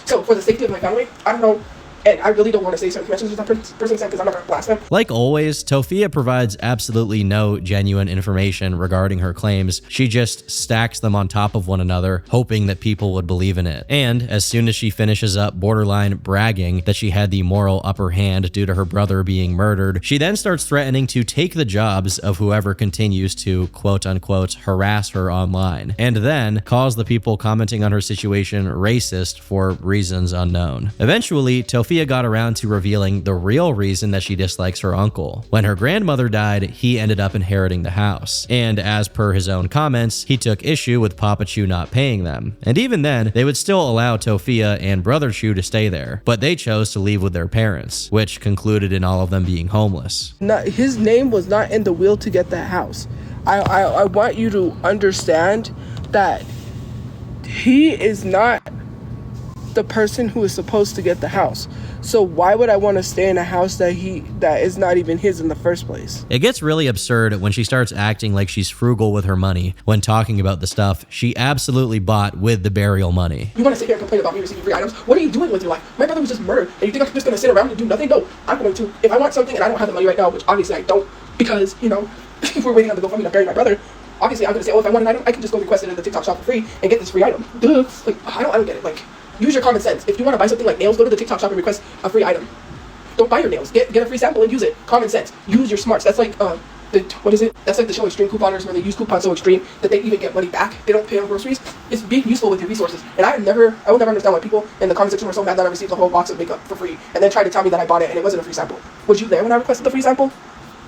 So for the safety of my family, I don't know, and I really don't want to say certain mentions with that person said because I'm not going to blast them. Like always, Tophia provides absolutely no genuine information regarding her claims. She just stacks them on top of one another, hoping that people would believe in it. And as soon as she finishes up borderline bragging that she had the moral upper hand due to her brother being murdered, she then starts threatening to take the jobs of whoever continues to quote unquote harass her online, and then calls the people commenting on her situation racist for reasons unknown. Eventually, Tophia got around to revealing the real reason that she dislikes her uncle. When her grandmother died, he ended up inheriting the house, and as per his own comments, he took issue with Papachu not paying them. And even then, they would still allow Tophia and Brother Chu to stay there, but they chose to leave with their parents, which concluded in all of them being homeless. His name was not in the will to get that house. I want you to understand that he is not the person who is supposed to get the house. So why would I want to stay in a house that is not even his in the first place? It gets really absurd when she starts acting like she's frugal with her money when talking about the stuff she absolutely bought with the burial money. You want to sit here and complain about me receiving free items? What are you doing with your life? My brother was just murdered, and you think I'm just going to sit around and do nothing? No, I'm going to. If I want something and I don't have the money right now, which obviously I don't, because, you know, if we're waiting on the GoFundMe to bury my brother, obviously I'm going to say, oh, if I want an item, I can just go request it in the TikTok shop for free and get this free item. Duh. Like, I don't get it. Like, use your common sense. If you want to buy something like nails, go to the TikTok shop and request a free item. Don't buy your nails. Get a free sample and use it. Common sense. Use your smarts. That's like what is it? That's like the show Extreme Couponers, where they use coupons so extreme that they even get money back. They don't pay on groceries. It's being useful with your resources. And I will never understand why people in the comment section were so mad that I received a whole box of makeup for free and then tried to tell me that I bought it and it wasn't a free sample. Was you there when I requested the free sample?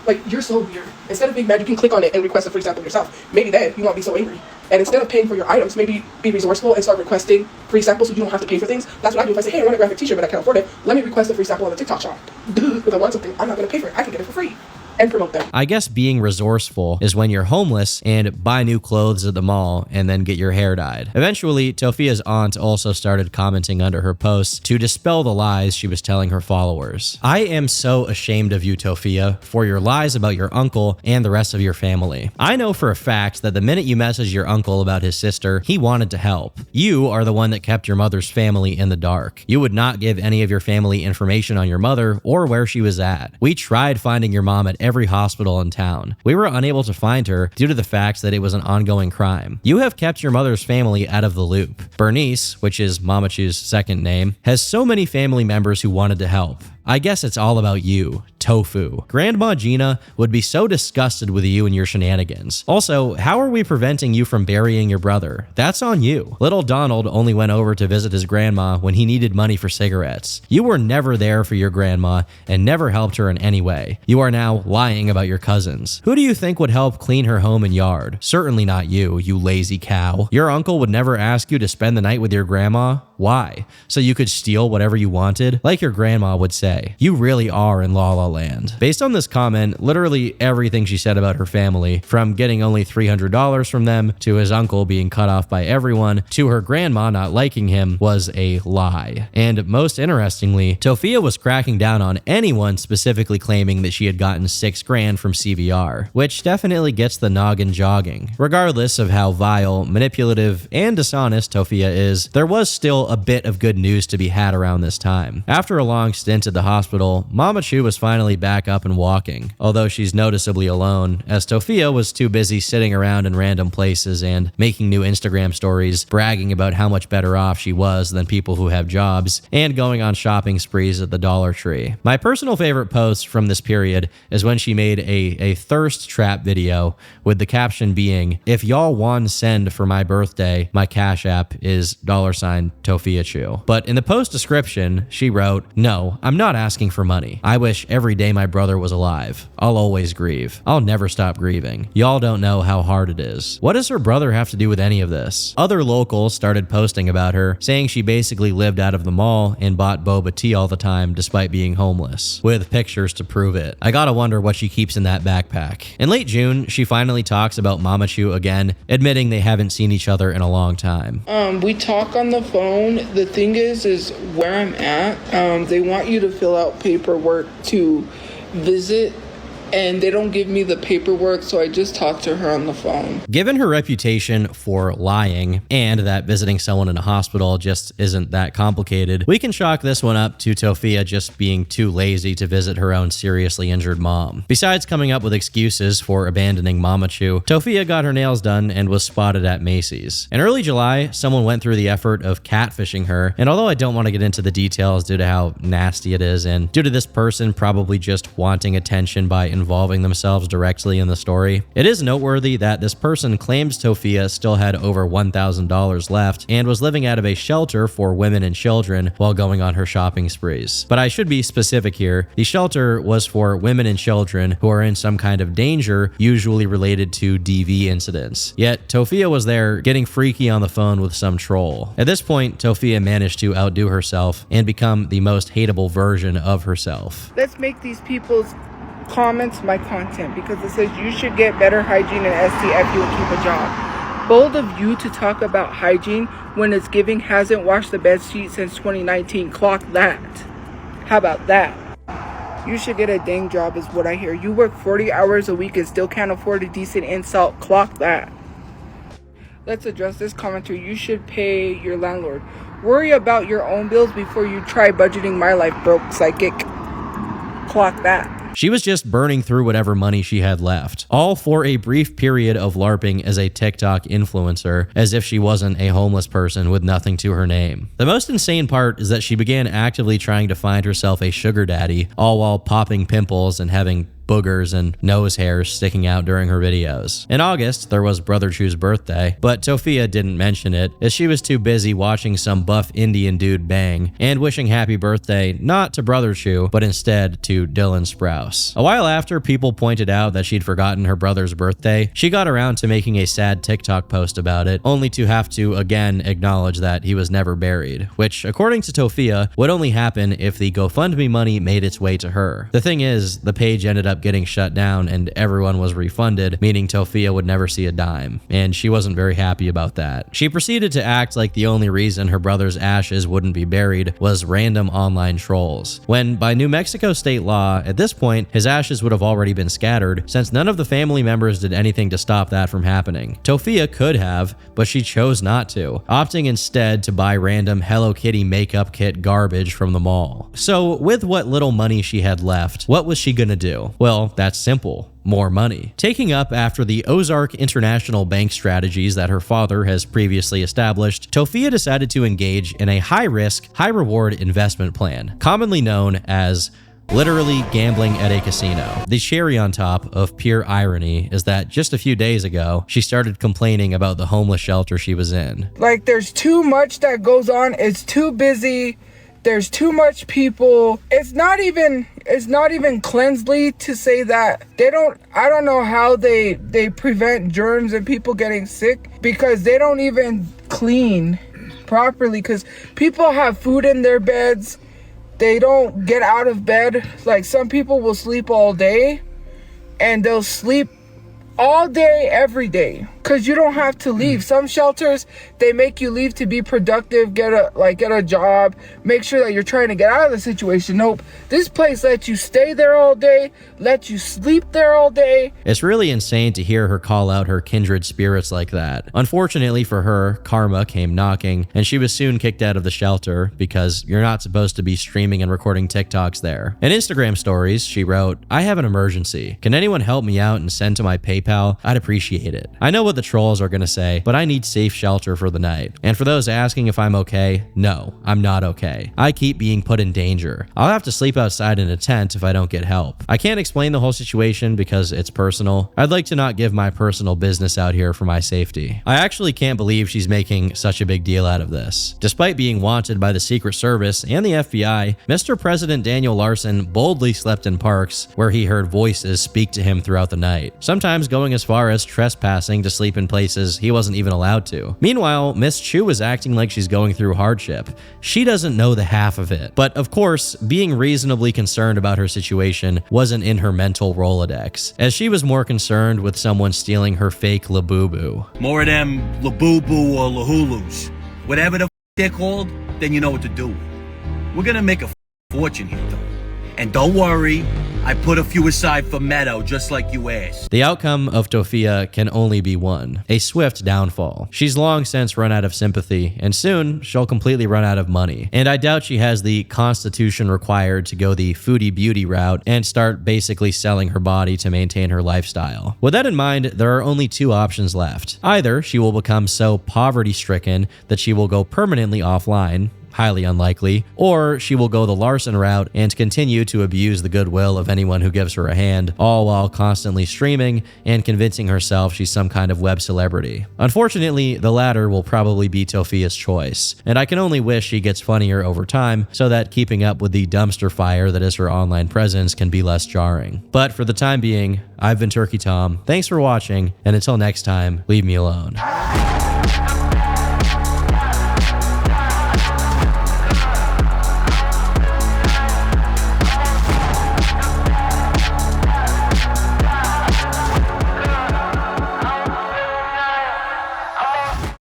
Like, you're so weird. Instead of being mad, you can click on it and request a free sample yourself. Maybe then you won't be so angry. And instead of paying for your items, maybe be resourceful and start requesting free samples so you don't have to pay for things. That's what I do. If I say, hey, I want a graphic t-shirt but I can't afford it, let me request a free sample on the TikTok shop. If I want something, I'm not going to pay for it. I can get it for free and promote them. I guess being resourceful is when you're homeless and buy new clothes at the mall and then get your hair dyed. Eventually, Tophia's aunt also started commenting under her posts to dispel the lies she was telling her followers. I am so ashamed of you, Tophia, for your lies about your uncle and the rest of your family. I know for a fact that the minute you messaged your uncle about his sister, he wanted to help. You are the one that kept your mother's family in the dark. You would not give any of your family information on your mother or where she was at. We tried finding your mom at every hospital in town. We were unable to find her due to the fact that it was an ongoing crime. You have kept your mother's family out of the loop. Bernice, which is Mamachu's second name, has so many family members who wanted to help. I guess it's all about you, Tofu. Grandma Gina would be so disgusted with you and your shenanigans. Also, how are we preventing you from burying your brother? That's on you. Little Donald only went over to visit his grandma when he needed money for cigarettes. You were never there for your grandma and never helped her in any way. You are now lying about your cousins. Who do you think would help clean her home and yard? Certainly not you, you lazy cow. Your uncle would never ask you to spend the night with your grandma. Why? So you could steal whatever you wanted? Like your grandma would say. You really are in La La Land. Based on this comment, literally everything she said about her family, from getting only $300 from them, to his uncle being cut off by everyone, to her grandma not liking him, was a lie. And most interestingly, Tophia was cracking down on anyone specifically claiming that she had gotten $6,000 from CVR, which definitely gets the noggin jogging. Regardless of how vile, manipulative, and dishonest Tophia is, there was still a bit of good news to be had around this time. After a long stint at the hospital, Mama Chu was finally back up and walking, although she's noticeably alone, as Tophia was too busy sitting around in random places and making new Instagram stories, bragging about how much better off she was than people who have jobs, and going on shopping sprees at the Dollar Tree. My personal favorite post from this period is when she made a thirst trap video with the caption being, "If y'all want send for my birthday, my Cash App is $Tophiachu." But in the post description, she wrote, "No, I'm not asking for money. I wish every day my brother was alive. I'll always grieve. I'll never stop grieving. Y'all don't know how hard it is." What does her brother have to do with any of this? Other locals started posting about her, saying she basically lived out of the mall and bought boba tea all the time despite being homeless, with pictures to prove it. I gotta wonder what she keeps in that backpack. In late June, she finally talks about Mama Chu again, admitting they haven't seen each other in a long time. We talk on the phone phone. The thing is where I'm at, they want you to fill out paperwork to visit, and they don't give me the paperwork, so I just talked to her on the phone. Given her reputation for lying and that visiting someone in a hospital just isn't that complicated, we can chalk this one up to Tophia just being too lazy to visit her own seriously injured mom. Besides coming up with excuses for abandoning Papachu, Tophia got her nails done and was spotted at Macy's. In early July, someone went through the effort of catfishing her, and although I don't want to get into the details due to how nasty it is and due to this person probably just wanting attention by involving themselves directly in the story, it is noteworthy that this person claims Tophia still had over $1,000 left and was living out of a shelter for women and children while going on her shopping sprees. But I should be specific here. The shelter was for women and children who are in some kind of danger, usually related to DV incidents. Yet Tophia was there getting freaky on the phone with some troll. At this point, Tophia managed to outdo herself and become the most hateable version of herself. Let's make these people's comments my content, because it says you should get better hygiene and STF, you will keep a job. Bold of you to talk about hygiene when it's giving hasn't washed the bed sheet since 2019. Clock that. How about that? You should get a dang job is what I hear. You work 40 hours a week and still can't afford a decent insult. Clock that. Let's address this commenter. You should pay your landlord. Worry about your own bills before you try budgeting my life, broke psychic. Clock that. She was just burning through whatever money she had left, all for a brief period of LARPing as a TikTok influencer, as if she wasn't a homeless person with nothing to her name. The most insane part is that she began actively trying to find herself a sugar daddy, all while popping pimples and having boogers and nose hairs sticking out during her videos. In August, there was Brother Chu's birthday, but Tophia didn't mention it as she was too busy watching some buff Indian dude bang and wishing happy birthday not to Brother Chu, but instead to Dylan Sprouse. A while after people pointed out that she'd forgotten her brother's birthday, she got around to making a sad TikTok post about it, only to have to again acknowledge that he was never buried, which, according to Tophia, would only happen if the GoFundMe money made its way to her. The thing is, the page ended up getting shut down and everyone was refunded, meaning Tophia would never see a dime, and she wasn't very happy about that. She proceeded to act like the only reason her brother's ashes wouldn't be buried was random online trolls, when by New Mexico state law, at this point, his ashes would have already been scattered since none of the family members did anything to stop that from happening. Tophia could have, but she chose not to, opting instead to buy random Hello Kitty makeup kit garbage from the mall. So with what little money she had left, what was she gonna do? Well, that's simple. More money. Taking up after the Ozark International Bank strategies that her father has previously established, Tophia decided to engage in a high-risk, high-reward investment plan, commonly known as literally gambling at a casino. The cherry on top of pure irony is that just a few days ago, she started complaining about the homeless shelter she was in. Like, there's too much that goes on. It's too busy. There's too much people. It's not even cleansely to say that I don't know how they prevent germs and people getting sick, because they don't even clean properly, because people have food in their beds. They don't get out of bed. Like, some people will sleep all day and they'll sleep all day, every day, because you don't have to leave. Some shelters, they make you leave to be productive, get a job, make sure that you're trying to get out of the situation. Nope. This place lets you stay there all day, lets you sleep there all day. It's really insane to hear her call out her kindred spirits like that. Unfortunately for her, karma came knocking, and she was soon kicked out of the shelter because you're not supposed to be streaming and recording TikToks there. In Instagram stories, she wrote, "I have an emergency. Can anyone help me out and send to my PayPal? I'd appreciate it. I know what the trolls are gonna say, but I need safe shelter for the night. And for those asking if I'm okay, no, I'm not okay. I keep being put in danger. I'll have to sleep outside in a tent if I don't get help. I can't explain the whole situation because it's personal. I'd like to not give my personal business out here for my safety." I actually can't believe she's making such a big deal out of this. Despite being wanted by the Secret Service and the FBI, Mr. President Daniel Larson boldly slept in parks where he heard voices speak to him throughout the night, sometimes going as far as trespassing to sleep in places he wasn't even allowed to. Meanwhile, Miss Chu was acting like she's going through hardship. She doesn't know the half of it. But of course, being reasonably concerned about her situation wasn't in her mental Rolodex, as she was more concerned with someone stealing her fake Labubu. More of them Labubu or Lahulus. Whatever the they're called, then you know what to do. We're gonna make a fortune here, though. And don't worry, I put a few aside for Meadow, just like you asked. The outcome of Tophia can only be one: a swift downfall. She's long since run out of sympathy, and soon she'll completely run out of money. And I doubt she has the constitution required to go the foodie beauty route and start basically selling her body to maintain her lifestyle. With that in mind, there are only two options left. Either she will become so poverty-stricken that she will go permanently offline, highly unlikely, or she will go the Larson route and continue to abuse the goodwill of anyone who gives her a hand, all while constantly streaming and convincing herself she's some kind of web celebrity. Unfortunately, the latter will probably be Tophia's choice, and I can only wish she gets funnier over time so that keeping up with the dumpster fire that is her online presence can be less jarring. But for the time being, I've been Turkey Tom, thanks for watching, and until next time, leave me alone.